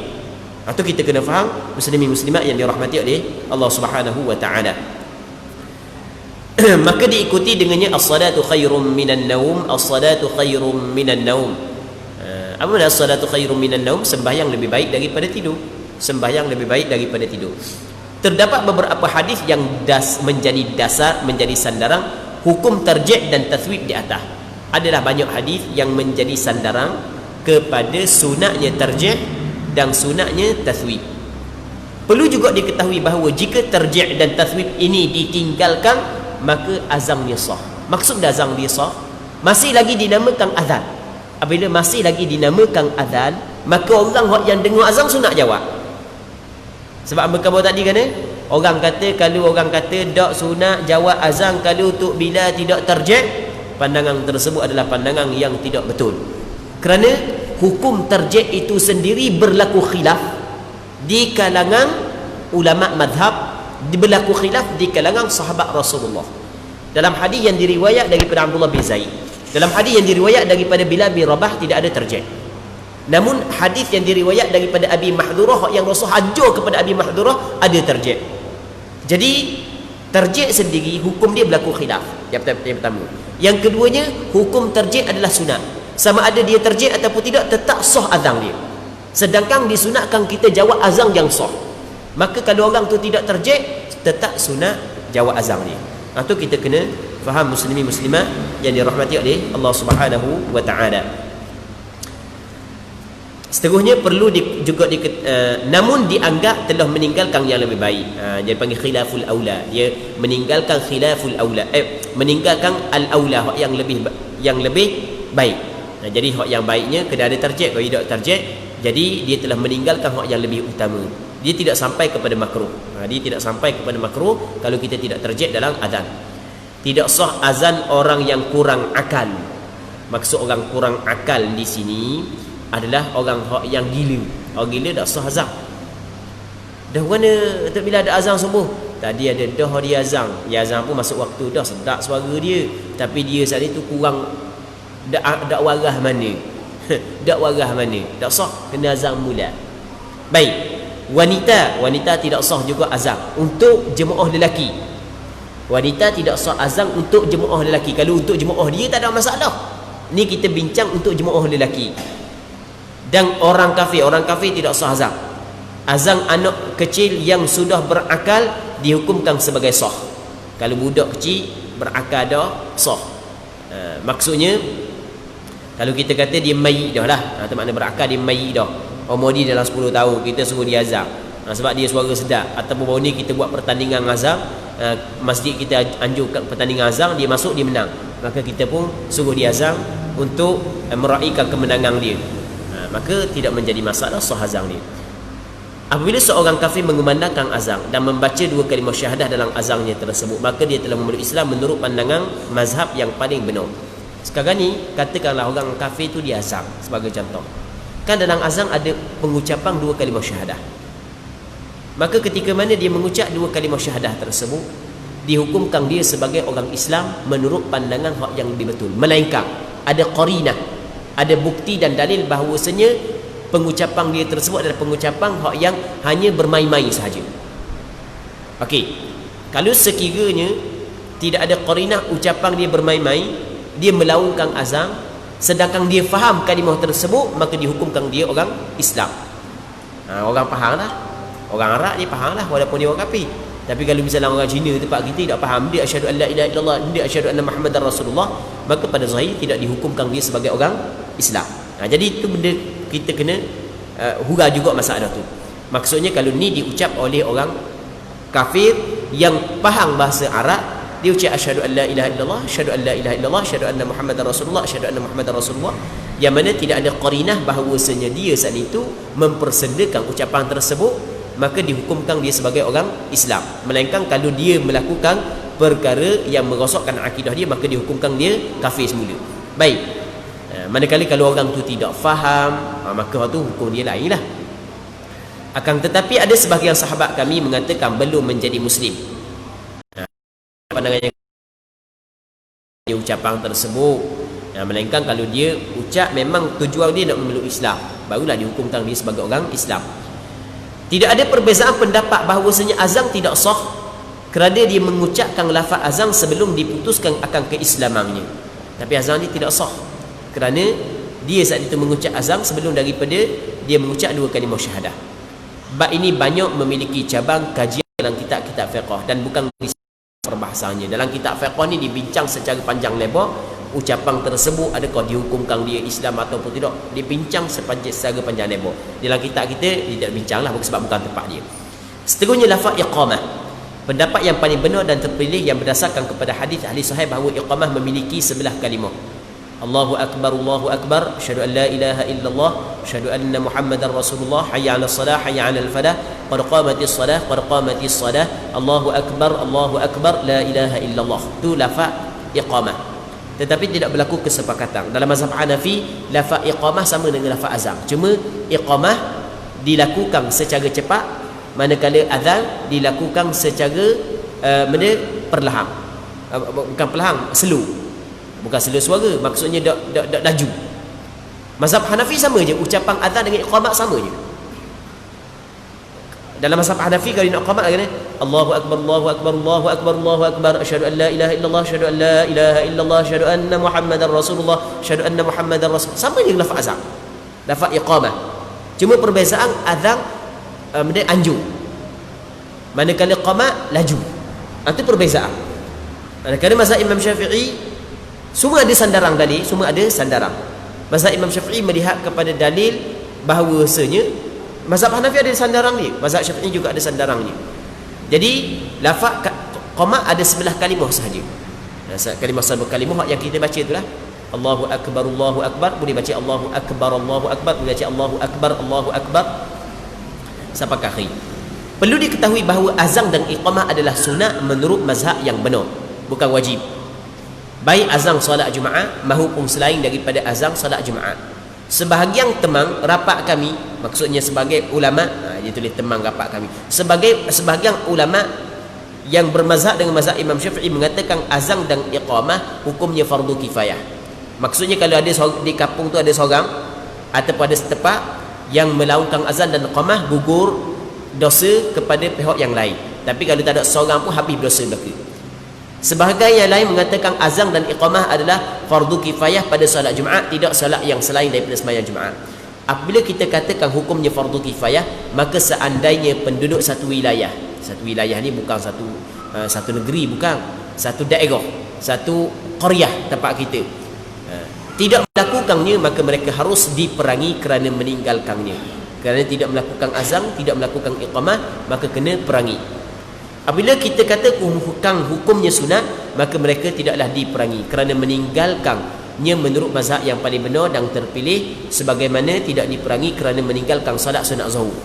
Atau kita kena faham muslimin muslimat yang dirahmati oleh Allah Subhanahu wa taala. Maka diikuti dengannya as-salatu khairum minan naum, as-salatu khairum minan naum. Apa makna as-salatu khairum minan naum? Sembahyang lebih baik daripada tidur. Sembahyang lebih baik daripada tidur. Terdapat beberapa hadis yang menjadi dasar, menjadi sandaran hukum tarjih dan tathwib di atas. Adalah banyak hadis yang menjadi sandaran kepada sunatnya tarjih dan sunatnya tathwib. Perlu juga diketahui bahawa jika tarjih dan tathwib ini ditinggalkan, maka azan dia sah. Maksud azan dia sah, masih lagi dinamakan azan. Apabila masih lagi dinamakan azan, maka orang yang dengar azan sunat jawab. Sebab apa khabar tadi kan orang kata, kalau orang kata dak sunat jawab azan kalau Tok Bilal tidak tarjih, pandangan tersebut adalah pandangan yang tidak betul. Kerana hukum tarjih itu sendiri berlaku khilaf di kalangan ulama madhab, berlaku khilaf di kalangan sahabat Rasulullah. Dalam hadis yang diriwayat daripada Abdullah bin Zaid, dalam hadis yang diriwayat daripada Bilal bin Rabah tidak ada tarjih. Namun hadis yang diriwayat daripada Abi Mahdurah yang Rasul hajar kepada Abi Mahdurah ada tarjih. Jadi tarjih sendiri hukum dia berlaku khilaf. Yang pertama. Yang keduanya, hukum tarjih adalah sunat. Sama ada dia tarjih ataupun tidak, tetap sah azan dia. Sedangkan disunatkan kita jawab azan yang sah. Maka kalau orang tu tidak tarjih, tetap sunat jawab azan dia. Itu kita kena faham, muslimin muslimat yang dirahmati oleh Allah Subhanahu wa taala. Seterusnya perlu namun dianggap telah meninggalkan yang lebih baik. Dia panggil khilaful aula. Dia meninggalkan khilaful aula, meninggalkan al aula, yang lebih baik. Jadi hak yang baiknya kena ada tarjih. Kalau tidak tarjih, jadi dia telah meninggalkan hak yang lebih utama. Dia tidak sampai kepada makruh. Dia tidak sampai kepada makruh kalau kita tidak tarjih dalam azan. Tidak sah azan orang yang kurang akal. Maksud orang kurang akal di sini adalah orang yang gila. Orang gila tak sah azan. Dah mana tak bila ada azan subuh? Tadi ada dah dia azan. Ya azan pun masuk waktu dah, sedap suara dia. Tapi dia saat itu kurang dak warah mana. Dak warah mana? Tak sah, kena azan mula. Baik. Wanita tidak sah juga azan untuk jemaah lelaki. Wanita tidak sah azan untuk jemaah lelaki. Kalau untuk jemaah dia tak ada masalah. Ni kita bincang untuk jemaah lelaki. Dan orang kafir tidak sah azan. Azan anak kecil yang sudah berakal dihukumkan sebagai sah. Kalau budak kecil berakal dah sah. Maksudnya kalau kita kata dia mai dah lah, itu makna berakal dia mai dah. Umur dia dalam 10 tahun, kita suruh dia azan. Sebab dia suara sedap. Ataupun baru ni kita buat pertandingan azan, masjid kita anjurkan pertandingan azan, dia masuk dia menang. Maka kita pun suruh dia azan untuk meraihkan kemenangan dia. Maka tidak menjadi masalah sah azan dia. Apabila seorang kafir mengumandangkan azan dan membaca 2 kalimah syahadah dalam azannya tersebut, maka dia telah memeluk Islam menurut pandangan mazhab yang paling benar. Sekarang ni katakanlah orang kafir tu dia azan sebagai contoh. Kan dalam azan ada pengucapan 2 kalimah syahadah. Maka ketika mana dia mengucap 2 kalimah syahadah tersebut, dihukumkan dia sebagai orang Islam menurut pandangan hak yang lebih betul. Melainkan ada qarinah, ada bukti dan dalil bahawasanya pengucapan dia tersebut adalah pengucapan hak yang hanya bermain-main sahaja. Okey. Kalau sekiranya tidak ada qarinah, ucapan dia bermain-main, dia melaungkan azan, sedangkan dia faham kalimah tersebut, maka dihukumkan dia orang Islam. Orang faham lah. Orang Arab dia faham lah walaupun dia orang kafir. Tapi kalau misalnya orang Cina tempat kita tak faham, dia asyhadu an la ilaha illallah, dia asyhadu anna Muhammadar Rasulullah, maka pada zahir tidak dihukumkan dia sebagai orang Islam. Jadi itu benda kita kena hura juga masalah tu. Maksudnya kalau ni diucap oleh orang kafir yang faham bahasa Arab, dia ucap asyhadu an la ilaha illallah, asyhadu an la ilaha illallah, asyhadu anna Muhammadar Rasulullah, asyhadu anna Muhammadar Rasulullah, yang mana tidak ada qarinah bahawasanya dia saat itu mempersendakan ucapan tersebut, maka dihukumkan dia sebagai orang Islam. Melainkan kalau dia melakukan perkara yang merosakkan akidah dia, maka dihukumkan dia kafir semula. Baik. Manakala kalau orang tu tidak faham, maka tu hukum dia lain lah. Akan tetapi ada sebahagian sahabat kami mengatakan belum menjadi Muslim. Pandangannya dia ucapan tersebut, melainkan kalau dia ucap memang tujuan dia nak memeluk Islam, barulah dihukumkan dia sebagai orang Islam. Tidak ada perbezaan pendapat bahawasanya azan tidak sah kerana dia mengucapkan lafaz azan sebelum diputuskan akan keislamannya. Tapi azan dia tidak sah kerana dia saat itu mengucap azan sebelum daripada dia mengucap 2 kalimah syahadah. Bab ini banyak memiliki cabang kajian dalam kitab-kitab fiqh dan bukan perbahasannya. Dalam kitab fiqh ni dibincang secara panjang lebar ucapan tersebut adakah dihukumkan dia Islam ataupun tidak, dibincang secara panjang lebar. Dalam kitab kita tidak bincanglah sebab bukan tempat dia. Seterusnya lafaz iqamah. Pendapat yang paling benar dan terpilih yang berdasarkan kepada hadis ahli sahih bahawa iqamah memiliki 11 kalimah. Allahu akbar, asyhadu an la ilaha illallah, asyhadu anna Muhammadar Rasulullah, hayya 'alas salah, hayya 'alal falah, qad qamatis salah, qad qamatis salah, Allahu akbar, la ilaha illallah. Itu lafaz iqamah. tetapi tidak berlaku kesepakatan. Dalam mazhab Hanafi, lafaz iqamah sama dengan lafaz azan. Cuma iqamah dilakukan secara cepat, manakala azan dilakukan secara perlahan. Bukan perlahan, slow. Bukan slow suara, maksudnya dak laju. Mazhab Hanafi sama je, ucapan azan dengan iqamah sama je. Dalam mazhab Hanafi kalau nak iqamah kena Allahu akbar Allahu akbar Allahu akbar Allahu akbar asyhadu an la ilaha illallah asyhadu an la ilaha illallah asyhadu anna muhammadar rasulullah asyhadu anna muhammadar rasul. Sama dengan lafaz azan, lafaz iqamah. Cuma perbezaan azan anjur, manakala iqamah laju. Itu perbezaan. Manakala mazhab Imam Syafi'i semua ada sandaran dalil, semua ada sandaran. Mazhab Imam Syafi'i melihat kepada dalil bahawasanya mazhab Hanafi ada sandaran dia, mazhab Syafi'i juga ada sandarannya. Jadi lafaz qama ada sebelah kalimah sahaja. Kalimah sabab kalimah yang kita baca itulah Allahu akbar Allahu akbar, boleh baca Allahu akbar Allahu akbar, boleh baca Allahu akbar Allahu akbar sampai ke akhir. Perlu diketahui bahawa azan dan iqamah adalah sunat menurut mazhab yang benar, bukan wajib. Baik azan solat Jumaat maupun selain daripada azan solat Jumaat. Sebahagian temang rapat kami, maksudnya sebagai ulama, dia tulis temang rapat kami, sebahagian ulama yang bermazhab dengan mazhab Imam Syafi'i mengatakan azan dan iqamah hukumnya fardu kifayah. Maksudnya kalau ada di kampung tu ada seorang ataupun ada setempat yang melakukan azan dan iqamah, gugur dosa kepada pihak yang lain. Tapi kalau tak ada seorang pun habis dosa mereka. Sebahagian yang lain mengatakan azan dan iqamah adalah fardu kifayah pada solat Jumaat, tidak solat yang selain daripada sembahyang Jumaat. Apabila kita katakan hukumnya fardu kifayah, maka seandainya penduduk satu wilayah ni bukan satu negeri, bukan satu daerah, satu qaryah tempat kita, tidak melakukannya, maka mereka harus diperangi kerana meninggalkannya. Kerana tidak melakukan azan, tidak melakukan iqamah, maka kena perangi. Apabila kita kata hukumnya sunat, maka mereka tidaklah diperangi kerana meninggalkannya menurut mazhab yang paling benar dan terpilih, sebagaimana tidak diperangi kerana meninggalkan salat sunat zuhur.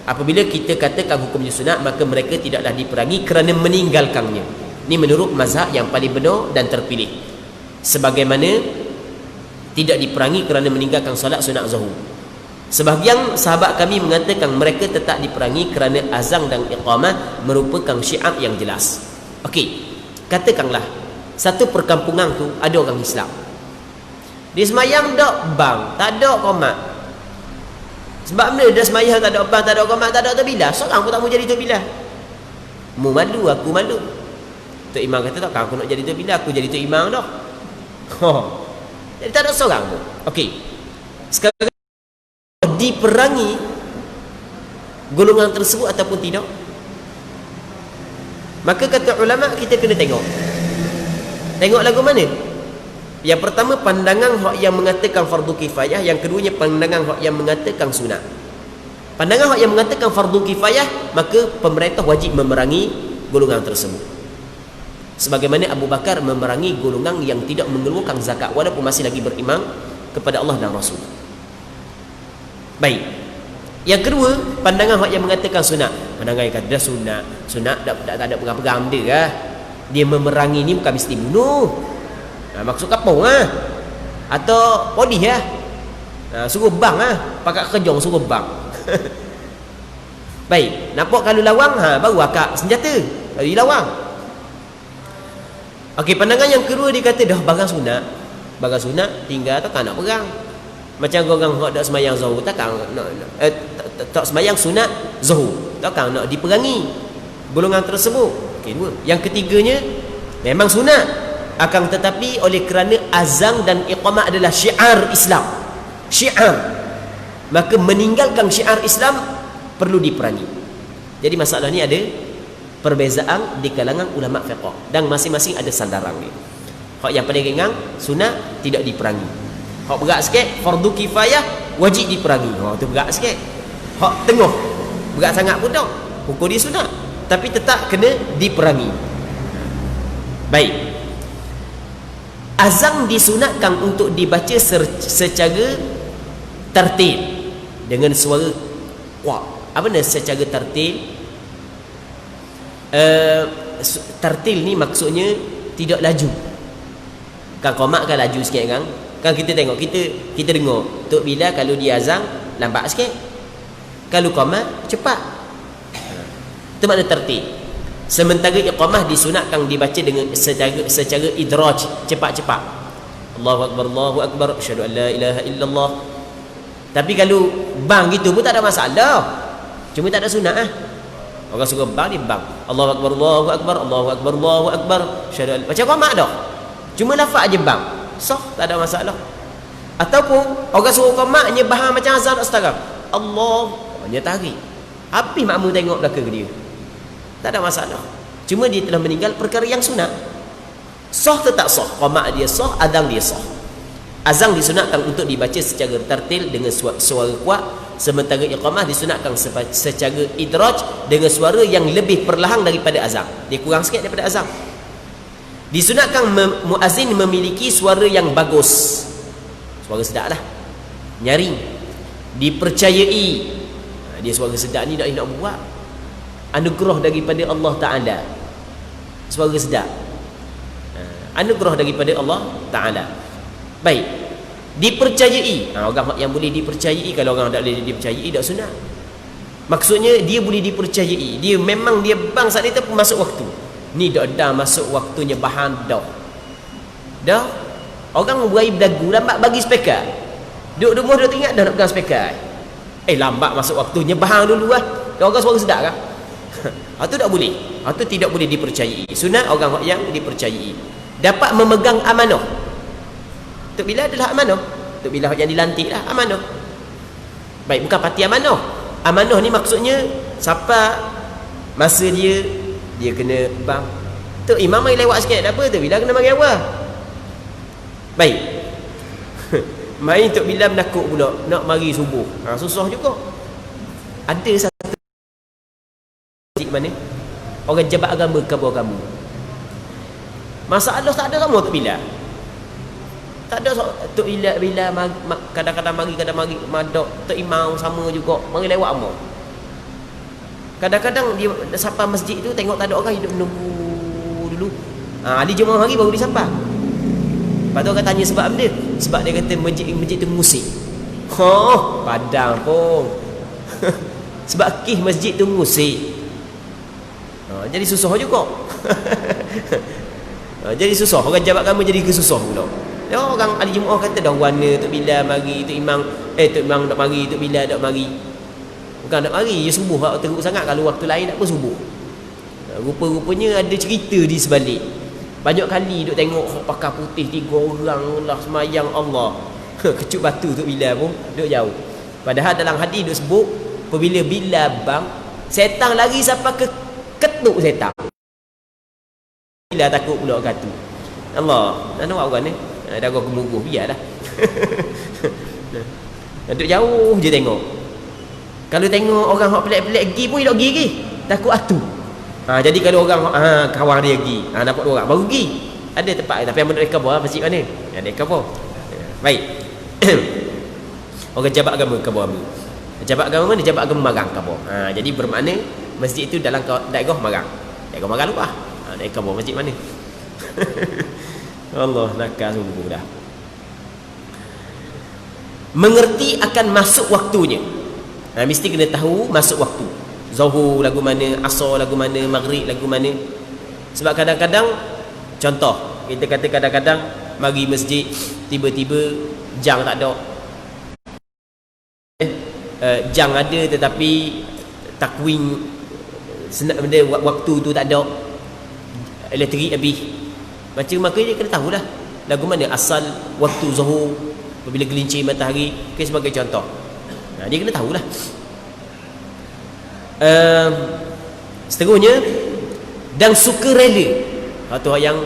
Apabila kita katakan hukumnya sunat, maka mereka tidaklah diperangi kerana meninggalkannya. Ini menurut mazhab yang paling benar dan terpilih, sebagaimana tidak diperangi kerana meninggalkan salat sunat zuhur. Sebahagian sahabat kami mengatakan mereka tetap diperangi kerana azan dan iqamah merupakan syiar yang jelas. Okey, katakanlah satu perkampungan tu ada orang Islam, dia semayang tak bang, tak ada qomat. Sebab mana dia semayang tak ada bang, tak ada qomat, tak ada tabilah, seorang pun tak mau jadi tabilah. Mu malu, aku malu. Tok Imam kata tak, aku nak jadi tabilah, aku jadi Tok Imam dah. Jadi tak ada seorang pun. Okey, sekarang diperangi golongan tersebut ataupun tidak, maka kata ulama kita kena tengok lagu mana. Yang pertama pandangan hak yang mengatakan fardu kifayah, yang keduanya pandangan hak yang mengatakan sunat. Pandangan hak yang mengatakan fardu kifayah, maka pemerintah wajib memerangi golongan tersebut, sebagaimana Abu Bakar memerangi golongan yang tidak mengeluarkan zakat walaupun masih lagi beriman kepada Allah dan Rasul. Baik. Yang kedua, pandangan hak yang mengatakan sunat. Pandangan yang kata dah sunat tak ada pegang-pegang dia lah. Dia memerangi ni bukan mesti bunuh. Maksud kapung lah, atau polis lah, suruh bang lah, pakai kejong suruh bang. Baik, nampak kalau lawang baru akak senjata kalau dilawang. Okey, pandangan yang kedua dia kata dah barang sunat tinggal takkan nak perang. Macam orang hak tak semayang zuhur, takkan tak semayang sunat zuhur, takkan nak diperangi golongan tersebut. Okey, dua. Yang ketiganya memang sunat, akan tetapi oleh kerana azan dan iqamah adalah syiar Islam, maka meninggalkan syiar Islam perlu diperangi. Jadi masalah ni ada perbezaan di kalangan ulama fiqh dan masing-masing ada sandaran dia. Hak yang paling ringan sunat tidak diperangi. Hak berat sikit fardu kifayah wajib diperangi. Tu berat sikit. Hak tengah berat sangat pun tak, hukum dia sunat tapi tetap kena diperangi. Baik. Azan disunatkan untuk dibaca secara tertil dengan suara kuat. Apa maksud secara tertil? Tertil ni maksudnya tidak laju. Kan qomat kan laju sikit kan. Kan kita tengok, kita dengar Tok Bilal kalau dia azan lambat sikit, kalau qomat cepat. Itu makna tertib. Sementara iqamah disunatkan dibaca dengan secara idraj, cepat-cepat. Allahu akbar, Allahu akbar, asyhadu an la ilaha illallah. Tapi kalau bang gitu pun tak ada masalah. Cuma tak ada sunat ah. Orang suka bang dia bang. Allahu akbar, Allahu akbar, Allahu akbar, Allahu akbar, asyhadu an. Macam qomat dah. Cuma lafaz aje bang. Sah, tak ada masalah. Ataupun orang suruh qomat nyebah macam azan sekarang. Allah, dia tarik. Habis makmum tengok belakang dia. Tak ada masalah. Cuma dia telah meninggal perkara yang sunat. Sah tetap sah. Qomat dia sah, azan dia sah. Azan disunatkan untuk dibaca secara tertil dengan suara kuat, sementara iqamah disunatkan secara idraj dengan suara yang lebih perlahan daripada azan. Dia kurang sikit daripada azan. Disunatkan muazzin memiliki suara yang bagus. Suara sedap lah, nyaring, dipercayai. Dia suara sedap ni nak buat anugerah daripada Allah Ta'ala. Suara sedap, anugerah daripada Allah Ta'ala. Baik, dipercayai. Orang yang boleh dipercayai. Kalau orang tak boleh dipercayai, tak sunat. Maksudnya dia boleh dipercayai, dia memang dia bang saat itu masuk waktu ni, dah masuk waktunya bahan dah. Orang berai belagu lambat bagi speaker, duduk rumah dah teringat dah nak pegang speaker. Lambat masuk waktunya bahan dulu lah. Orang suara sedap kan. Itu tak boleh. Itu tidak boleh dipercayai. Sunat orang yang dipercayai. Dapat memegang amanah. Tok Bilal adalah amanah. Tok Bilal yang dilantik lah amanah. Baik, bukan parti amanah. Amanah ni maksudnya siapa masa dia kena bang. Tok imam mari lewat sikit, tak apa, Tok Bilal kena mari awal. Baik. Main Tok Bilal menakut pula nak mari subuh. Susah juga. Ada satu di mana orang jabat agama kabur kamu. Masalah tak ada kamu Tok Bilal. Tak ada Tok Bilal kadang-kadang mari madak Tok Imam sama juga mari lewat amal. Kadang-kadang dia sampai masjid tu tengok tak ada orang, hidup menunggu dulu. Ali Jumaat hari baru dia sampai. Lepas tu orang tanya sebab apa dia? Sebab dia kata masjid tu musik. Padang pun. Sebab kih masjid tu musik. Jadi susah juga. Jadi susah. Orang jabat kamu jadi kesusah pula. Orang ahli Jumaat kata dah warna Tok Bilal mari, Tok Imam Tok Imam tak mari, Tok Bilal tak mari. Bukan tak mari, ya subuh teruk sangat. Kalau waktu lain tak apa subuh. Rupa-rupanya ada cerita di sebalik. Banyak kali duk tengok pakai putih 3 orang lah semayang Allah. Kecut batu Tok Bilal pun duk jauh. Padahal dalam hadis duk sebut apabila Bilal bang, setan lari sampai ketuk setan. Bilal takut pula kata Allah, nak buat orang ni. Dah kau kemuruh, biarlah. Duduk jauh je tengok. Kalau tengok orang hok pelik-pelik pergi pun dia tak pergi lagi. Takut atu. Jadi kalau orang kawan dia pergi, nampak 2 orang baru pergi. Ada tempat tapi yang mereka buat masjid mana? Ada cover. Baik. Orang jabat agama cover ambil. Jabat agama mana? Jabat agama Marang cover. Jadi bermakna masjid itu dalam daerah Marang. Daerah Marang luar. Daerah cover masjid mana? Allah nakal sungguh dah. Mengerti akan masuk waktunya. Mesti kena tahu masuk waktu. Zuhur lagu mana, asar lagu mana, maghrib lagu mana. Sebab kadang-kadang contoh, kita kata kadang-kadang mari masjid tiba-tiba jam tak ada. Jam ada tetapi takwin benda waktu tu tak ada. Elektrik habis. Maka dia kena tahulah lagu mana asal waktu zuhur apabila gelincir matahari, sebagai contoh. Dia kena tahulah. Seterusnya, dan sukarela. Atau yang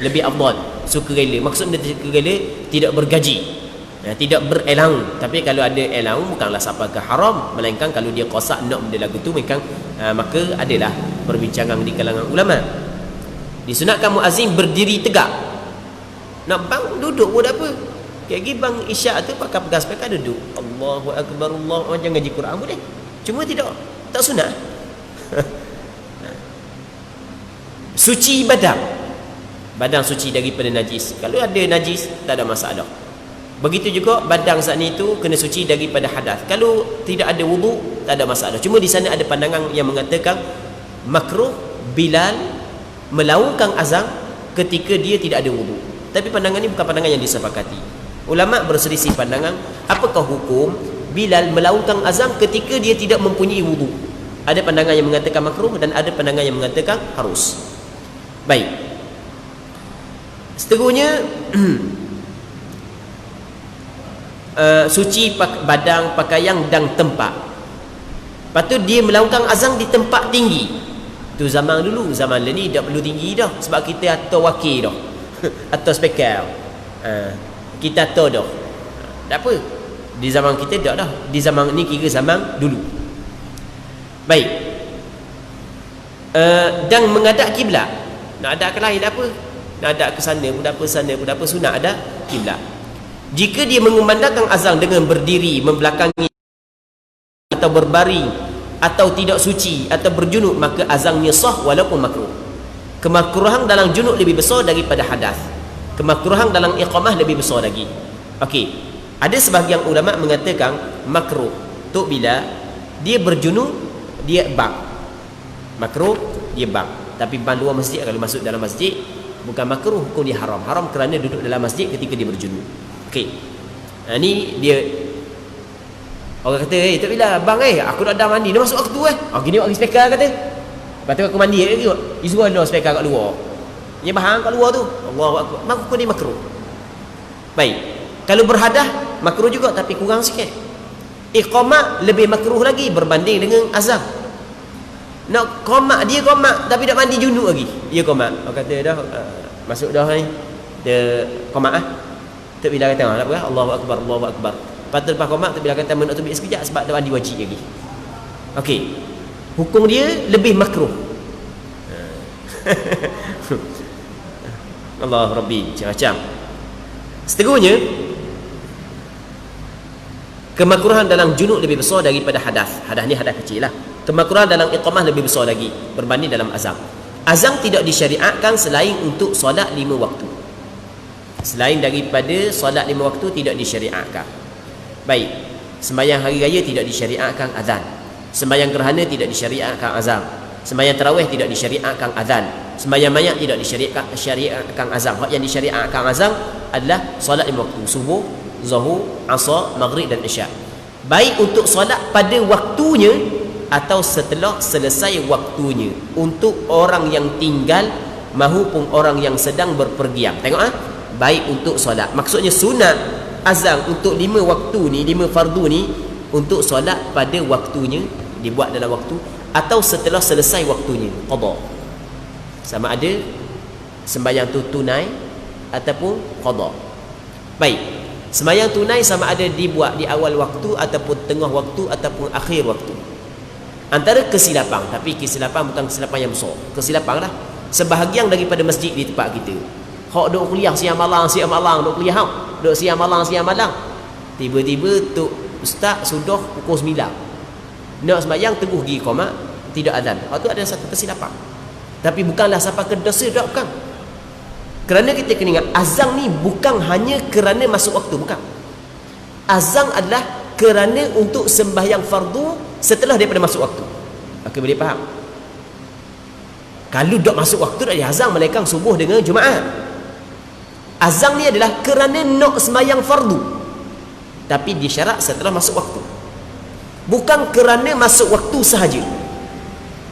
lebih afdal, sukarela. Maksudnya sukarela tidak bergaji, tidak berelang. Tapi kalau ada elang bukanlah siapa ke haram, melainkan kalau dia qasak nak benda lagu tu, maka adalah perbincangan di kalangan ulama. Disunatkan muazzin berdiri tegak. Nak bang duduk pun tak apa. Kayak bang isyak tu pakai pegang speaker duduk. Allahu akbar, Allah, jangan ngaji Quran boleh. Cuma tak sunat. Suci badan. Badan suci daripada najis. Kalau ada najis, tak ada masalah. Begitu juga badan saat ni tu kena suci daripada hadas. Kalau tidak ada wudu, tak ada masalah. Cuma di sana ada pandangan yang mengatakan makruh Bilal melaungkan azan ketika dia tidak ada wudu. Tapi pandangan ini bukan pandangan yang disepakati. Ulama berselisih pandangan, apakah hukum Bilal melaungkan azan ketika dia tidak mempunyai wudu. Ada pandangan yang mengatakan makruh dan ada pandangan yang mengatakan harus. Baik. Seterusnya suci badan, pakaian dan tempat. Lepas tu dia melaungkan azan di tempat tinggi. Tu zaman dulu, zaman ni tak perlu tinggi dah sebab kita atur wakil dah. Atur speaker. Kita atur dah. Tak apa. Di zaman kita tak dah. Di zaman ni kira zaman dulu. Baik. Dan menghadap kiblat. Nak hadap ke lain apa? Nak hadap ke sana pun apa, sana pun apa, sunat ada kiblat. Jika dia mengumandangkan azan dengan berdiri, membelakangi atau berbaring atau tidak suci atau berjunub, maka azannya sah walaupun makruh. Kemakruhan dalam junub lebih besar daripada hadas. Kemakruhan dalam iqamah lebih besar lagi. Okey. Ada sebahagian ulama mengatakan makruh tu bila dia berjunub, dia bang. Makruh dia bang. Tapi bang luar masjid, kalau masuk dalam masjid bukan makruh, hukum dia haram. Haram kerana duduk dalam masjid ketika dia berjunub. Okey. Ni dia orang kata, tak bila bang aku nak dah mandi, dah masuk waktu gini bagi speaker kata. Lepas tu aku mandi lagi. Izwan dah speaker kat luar. Dia bahang kat luar tu. Allahu akbar. Maka hukum dia makruh. Baik. Kalau berhadah makruh juga tapi kurang sikit. Iqamah lebih makruh lagi berbanding dengan azan. Nak qomat, dia qomat tapi tak mandi junub lagi. Dia qomat. Orang kata dah masuk dah ni. Dia qomat tak bila kata tak apa, Allahu akbar, Allahu akbar. Lepas tu lepas qomat tak bila kata nak tubik sekejap sebab dah mandi wajib lagi. Okey. Hukum dia lebih makruh. Allah Rabbi, macam-macam. Seterusnya kemakruhan dalam junub lebih besar daripada hadas. Hadas ni hadas kecil lah. Kemakruhan dalam iqamah lebih besar lagi berbanding dalam azan. Azan tidak disyariatkan selain untuk solat 5 waktu. Selain daripada solat 5 waktu tidak disyariatkan. Baik. Sembahyang hari raya tidak disyariatkan azan. Sembahyang gerhana tidak disyariatkan azan. Sembahyang tarawih tidak disyariatkan azan. Sembahyang mayat tidak disyariatkan azan. Hak yang disyariatkan azan adalah solat 5 waktu, subuh, zuhur, asar, maghrib dan isyak. Baik untuk solat pada waktunya atau setelah selesai waktunya, untuk orang yang tinggal maupun orang yang sedang berpergian. Tengok baik untuk solat. Maksudnya sunat azan untuk 5 waktu ni, 5 fardu ni untuk solat pada waktunya, dibuat dalam waktu atau setelah selesai waktunya, qada. Sama ada sembahyang tu tunai ataupun qada. Baik. Sembahyang tunai sama ada dibuat di awal waktu ataupun tengah waktu ataupun akhir waktu. Antara kesilapan, tapi kesilapan bukan kesilapan yang besar. Kesilapan lah sebahagian daripada masjid di tempat kita. Hak duk kuliah siang malam duk kuliah hak. Duk siang malam. Tiba-tiba tu ustaz sudah pukul 9. Nak sembahyang teguh pergi qomat, tidak azan. Hak tu ada satu kesilapan. Tapi bukanlah sampai ke dosa dak bukan. Kerana kita kena ingat azan ni bukan hanya kerana masuk waktu, bukan. Azan adalah kerana untuk sembahyang fardu setelah daripada masuk waktu. Okey, boleh faham? Kalau dak masuk waktu dak ada azan melainkan subuh dengan Jumaat. Azan ni adalah kerana nak sembahyang fardu. Tapi disyarat setelah masuk waktu. Bukan kerana masuk waktu sahaja.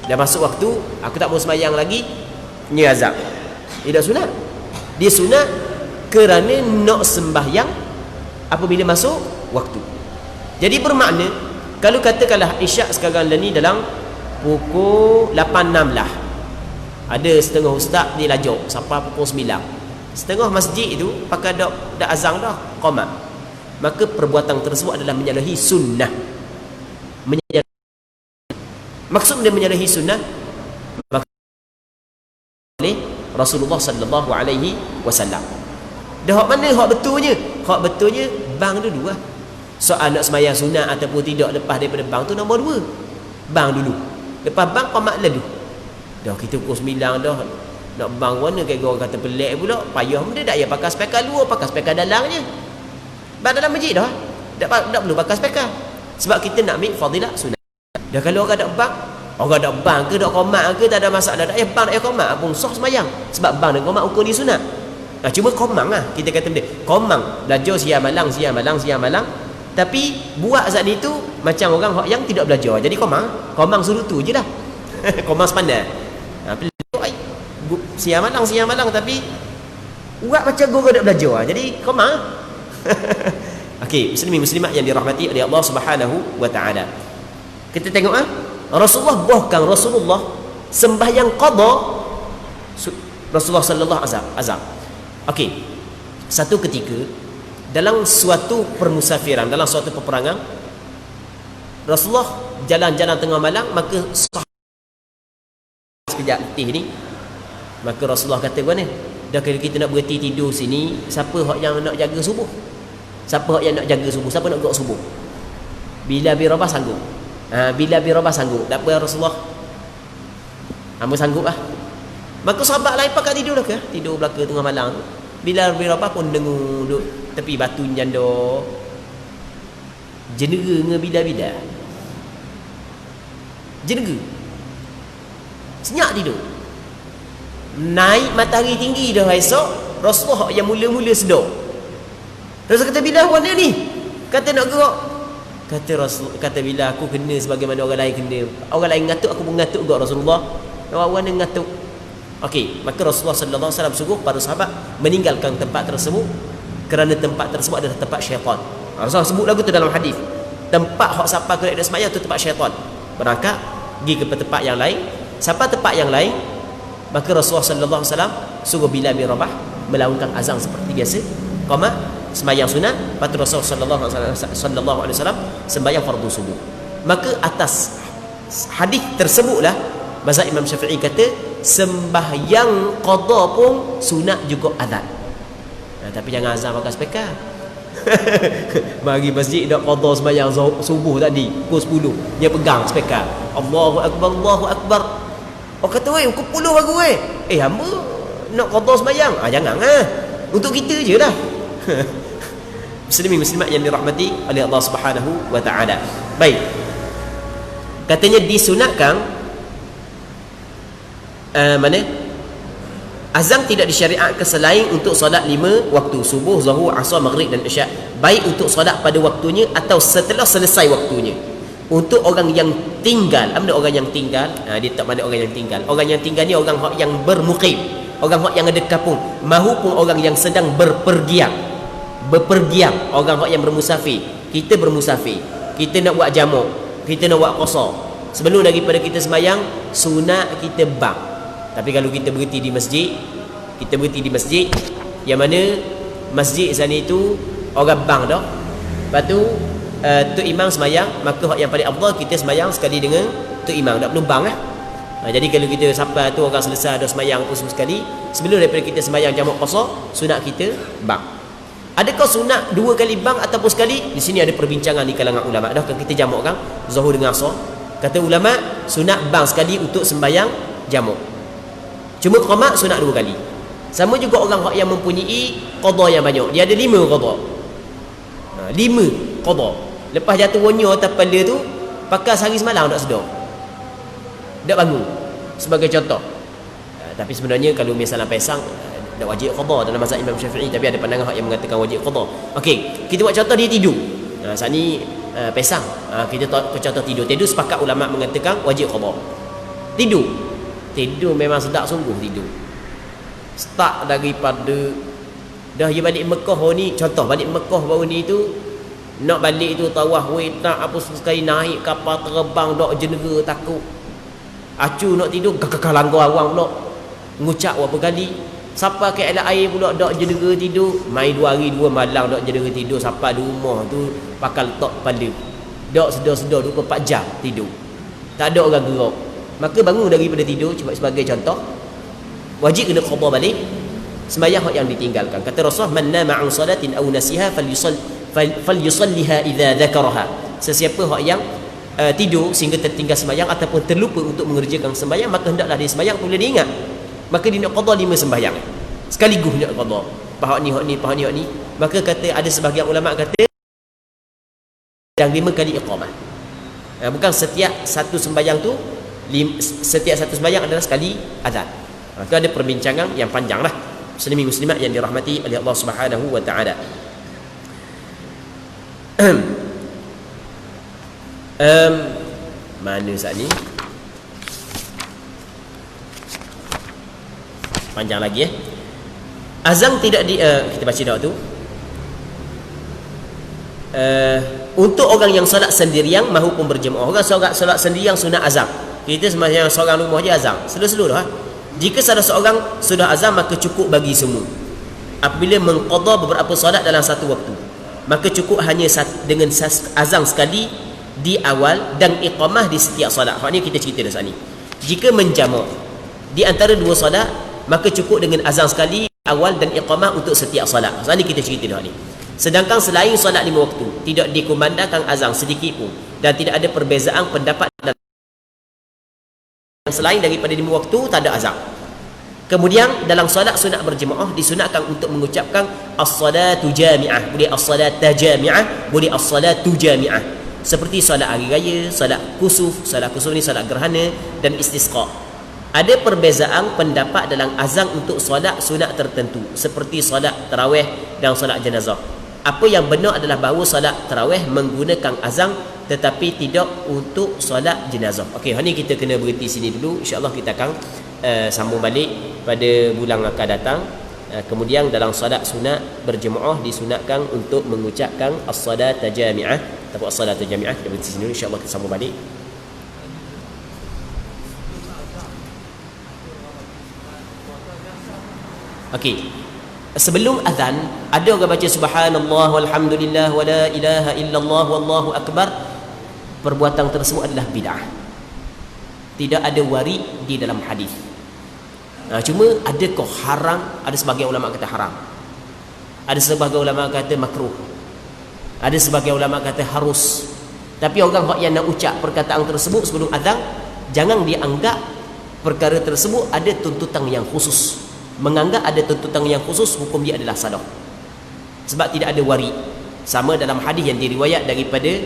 Dah masuk waktu, aku tak mau sembahyang lagi, ni azan. Tidak sunat. Dia sunat kerana nak sembahyang apabila masuk waktu. Jadi bermakna kalau katakanlah isyak sekarang ni dalam pukul 8.06 lah. Ada setengah ustaz dia lajak sampai pukul 9. Setengah masjid itu pakai dak azan dah qamat. Maka perbuatan tersebut adalah menyalahi sunnah. Maksud dia menyalahi sunnah Rasulullah sallallahu alaihi wasallam. Dah hak mana hak betulnya? Hak betulnya bang dulu lah. Soal nak sembahyang sunat ataupun tidak lepas daripada bang tu nombor 2. Bang dulu. Lepas bang qamat lalu. Dah kita pukul 9 dah. Nak bang warna kayak orang kata pelik pula, payah benda tak payah pakai spekar luar, pakai spekar dalam je. Bang dalam masjid dah. Tak perlu pakai spekar. Sebab kita nak ambil fadilah sunat. Dah kalau orang ada bang ke dak qomat ke tak ada masalah. Tak payah bang, tak payah qomat pun sah sembahyang. Sebab bang dan qomat ukur dia sunat. Cuma komang lah kita kata benda. Komang belajar siang malang. Tapi buat saat itu macam orang yang tidak belajar. Jadi komang suruh tu je lah. Komang sepandai. Siang malang tapi buat macam guru tak belajar. Jadi komang. Okey, muslimin muslimat yang dirahmati oleh Allah Subhanahu wa taala. Kita tengok Rasulullah sembahyang qada, Rasulullah sallallahu alaihi wasallam. Okey. Satu ketika dalam suatu permusafiran, dalam suatu peperangan, Rasulullah jalan-jalan tengah malam, maka sekejap letih ni, maka Rasulullah kata mana? Dah kalau kita nak berhenti tidur sini, siapa yang nak jaga subuh? Siapa yang nak jaga subuh? Siapa nak gerak subuh? Bila bi Rabah sanggup. Bila bi Rabah sanggup. Tak apa Rasulullah. Hamba sanggup lah. Maka sahabat lain pakai tidur dah ke? Tidur belaka tengah malam tu. Bila bi Rabah pun dengung duduk tepi batu janda. Jenera dengan bila-bila. Jenera. Senyap tidur. Naik matahari tinggi dah esok, Rasulullah yang mula-mula sedar. Rasul kata, bila awak ni? Kata nak gerak. Kata Rasul, kata bila aku kena sebagaimana orang lain kena. Orang lain ngatuk, aku pun ngatuk juga Rasulullah. Awak ni ngatuk. Okey, maka Rasulullah sallallahu alaihi wasallam suruh para sahabat meninggalkan tempat tersebut kerana tempat tersebut adalah tempat syaitan. Rasulullah sebut lagu tu dalam hadis. Tempat hak siapa kena ada sembahyang tu tempat syaitan. Berangkat pergi ke tempat yang lain. Sampai tempat yang lain, maka Rasulullah sallallahu alaihi wasallam suruh Bilal bin Rabah melakukan azan seperti biasa. Qamat sembahyang sunat, lepas tu Rasulullah sallallahu alaihi wasallam sembahyang fardu subuh. Maka atas hadis tersebutlah mazhab Imam Syafi'i kata sembahyang qada pun sunat juga azan. Tapi jangan azan pakai spekar. Mari masjid dak qada sembahyang subuh tadi pukul 10 dia pegang spekar. Allahu akbar, Allahu akbar. Oh kata weh pukul 10 baru weh. Hamba nak qada sembahyang. Jangan untuk kita je lah. Muslimin muslimat yang dirahmati oleh Allah Subhanahu wa taala. Baik. Katanya disunatkan azan tidak disyariatkan selain untuk solat 5 waktu, subuh, zuhur, asar, maghrib dan isyak, baik untuk solat pada waktunya atau setelah selesai waktunya. Untuk orang yang tinggal, apa orang yang tinggal? Dia tak mana orang yang tinggal. Orang yang tinggal ni orang yang bermukim, orang yang ada kampung, mahupun orang yang sedang berpergian, orang yang bermusafir. Kita bermusafir, kita nak buat jamak, kita nak buat qasar. Sebelum daripada kita sembahyang, sunat kita bang. Tapi kalau kita berhenti di masjid, yang mana masjid sana itu orang bang dah. Lepas tu tu imam sembahyang, maka yang paling afdal kita sembahyang sekali dengan tu imam, tak perlu bang lah. Jadi kalau kita sampai tu orang selesai dah sembahyang pun sekali, sebelum daripada kita sembahyang jamak qasar, sunat kita bang. Adakah sunat 2 kali bang ataupun sekali? Di sini ada perbincangan di kalangan ulama. Adakah kita jamakkan zuhur dengan asar? Kata ulama, sunat bang sekali untuk sembahyang jamak. Cuma qamat sunat 2 kali. Sama juga orang yang mempunyai qada yang banyak. Dia ada 5 qada. 5 qada. Lepas jatuh wonyo atas kepala tu, pakai sehari semalam tak sedar. Tak bangun. Sebagai contoh. Tapi sebenarnya kalau misalnya pesang, tak wajib qada dalam mazhab Imam Syafi'i, tapi ada pandangan yang mengatakan wajib qada. Okey, kita buat contoh dia tidur. Saat ni pesang. Kita contoh tidur. Tidur sepakat ulama mengatakan wajib qada. Tidur memang sedap sungguh tidur. Start daripada dah dia balik Mekah ni, contoh balik Mekah baru ni tu, nak balik tu tawaf tak apa sekali, naik kapal terbang dok jenera takut. Acu nak tidur kakak langgar awang pula. Ngucap berapa kali. Sampai ke air pula dok jenera tidur, mai 2 hari 2 malam dok jenera tidur, sampai di rumah tu pakai letak kepala. Dok sedar-sedar 24 jam tidur. Tak ada orang gerak. Maka bangun daripada tidur, cuba sebagai contoh, wajib kena qada balik sembahyang yang ditinggalkan. Kata Rasulullah, man nama an salatin aw nasiha falyusalliha idza dzakaraha. Sesiapa yang tidur sehingga tertinggal sembahyang ataupun terlupa untuk mengerjakan sembahyang, maka hendaklah dia sembahyang apabila dia ingat. maka dia nak qada 5 sembahyang sekaligus nak qada. Hak ni, maka kata ada sebahagian ulama kata yang 5 kali iqamah. Bukan setiap satu sembahyang tu, setiap satu sembahyang adalah sekali azan. Itu ada perbincangan yang panjang lah. Muslimin muslimat yang dirahmati oleh Allah Subhanahu wa taala. Mana saat ni? Panjang lagi azan tidak kita baca dah tu. Untuk orang yang solat sendirian maupun berjemaah. Orang solat sendirian sunat azan. Kita sembahyang seorang rumah je azan. Slow-slow dah. Jika salah seorang sudah azan, maka cukup bagi semua. Apabila mengqada beberapa solat dalam satu waktu, maka cukup hanya dengan azan sekali di awal dan iqamah di setiap solat. Hak ni kita cerita dah saat ni. Jika menjamak di antara dua solat, maka cukup dengan azan sekali awal dan iqamah untuk setiap solat. Saat ni kita cerita dah ni. Sedangkan selain solat 5 waktu, tidak dikumandangkan azan sedikit pun dan tidak ada perbezaan pendapat dalam selain daripada 5 waktu tak ada azan. Kemudian dalam solat sunat berjemaah disunatkan untuk mengucapkan as-salatu jami'ah, boleh as-salata jami'ah, boleh as-salatu jami'ah. Seperti solat hari raya, solat kusuf ni solat gerhana dan istisqa. Ada perbezaan pendapat dalam azan untuk solat sunat tertentu seperti solat tarawih dan solat jenazah. Apa yang benar adalah bahawa solat tarawih menggunakan azan tetapi tidak untuk solat jenazah. Okey, hari ni kita kena berhenti sini dulu. InsyaAllah kita akan sambung balik pada bulan akan datang. Kemudian dalam solat sunat berjemaah disunatkan untuk mengucapkan as-salata jami'ah ataupun as-salatu jami'ah. Kita berhenti sini dulu. InsyaAllah kita sambung balik. Okey. Sebelum azan ada orang baca subhanallah walhamdulillah wala ilaha illallah wallahu akbar. Perbuatan tersebut adalah bid'ah. Tidak ada warid di dalam hadis. Cuma adakah haram? Ada sebahagian ulama kata haram. Ada sebahagian ulama kata makruh. Ada sebahagian ulama kata harus. Tapi orang yang nak ucap perkataan tersebut sebelum azan, jangan dianggap perkara tersebut ada tuntutan yang khusus. Menganggap ada tuntutan yang khusus, hukum dia adalah salah. Sebab tidak ada warid. Sama dalam hadis yang diriwayat daripada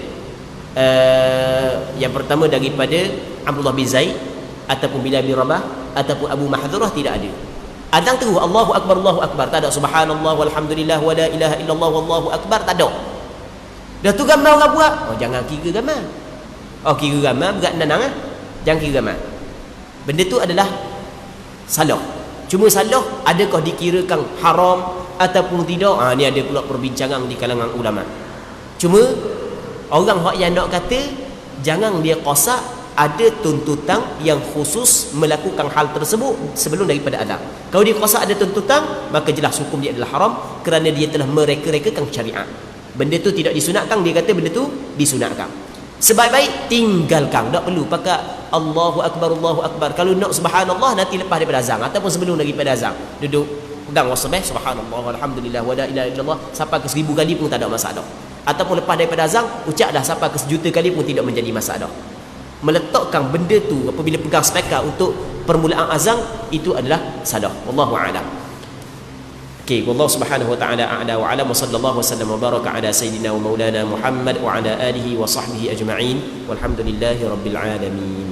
yang pertama daripada Abdullah bin Zaid ataupun Bilal bin Rabah ataupun Abu Mahdhurah, tidak ada. Azan terus Allahu akbar, tak ada subhanallah walhamdulillah wala ilaha illallah wallahu akbar, tak ada. Dah tu gambar orang buat. Jangan kira gambar. Kira gambar berat nanang Jangan kira gambar. Benda tu adalah salah. Cuma salah adakah dikirakan haram ataupun tidak? Ni ada pula perbincangan di kalangan ulama. Cuma orang yang nak kata jangan dia qasak ada tuntutan yang khusus melakukan hal tersebut sebelum daripada azan. Kalau dia qasak ada tuntutan, maka jelas hukum dia adalah haram kerana dia telah mereka-rekakan syariat. Benda tu tidak disunatkan, dia kata benda tu disunatkan. Sebaik-baik tinggalkan, tak perlu pakai Allahu akbar. Kalau nak subhanallah nanti lepas daripada azan ataupun sebelum daripada azan, duduk pegang wasbih subhanallah walhamdulillah wala ilaha illallah sampai ke 1000 kali pun tak ada masalah. Ataupun lepas daripada azan ucap dah sampai ke 1,000,000 kali pun tidak menjadi masalah. Meletakkan benda tu apabila pegang speaker untuk permulaan azan itu adalah salah. Wallahu a'lam. Okey, wallahu subhanahu wa ta'ala a'la wa a'lam wa sallallahu wasallam wa baraka ala sayyidina wa maulana Muhammad wa ala alihi wa sahbihi ajma'in walhamdulillahi rabbil alamin.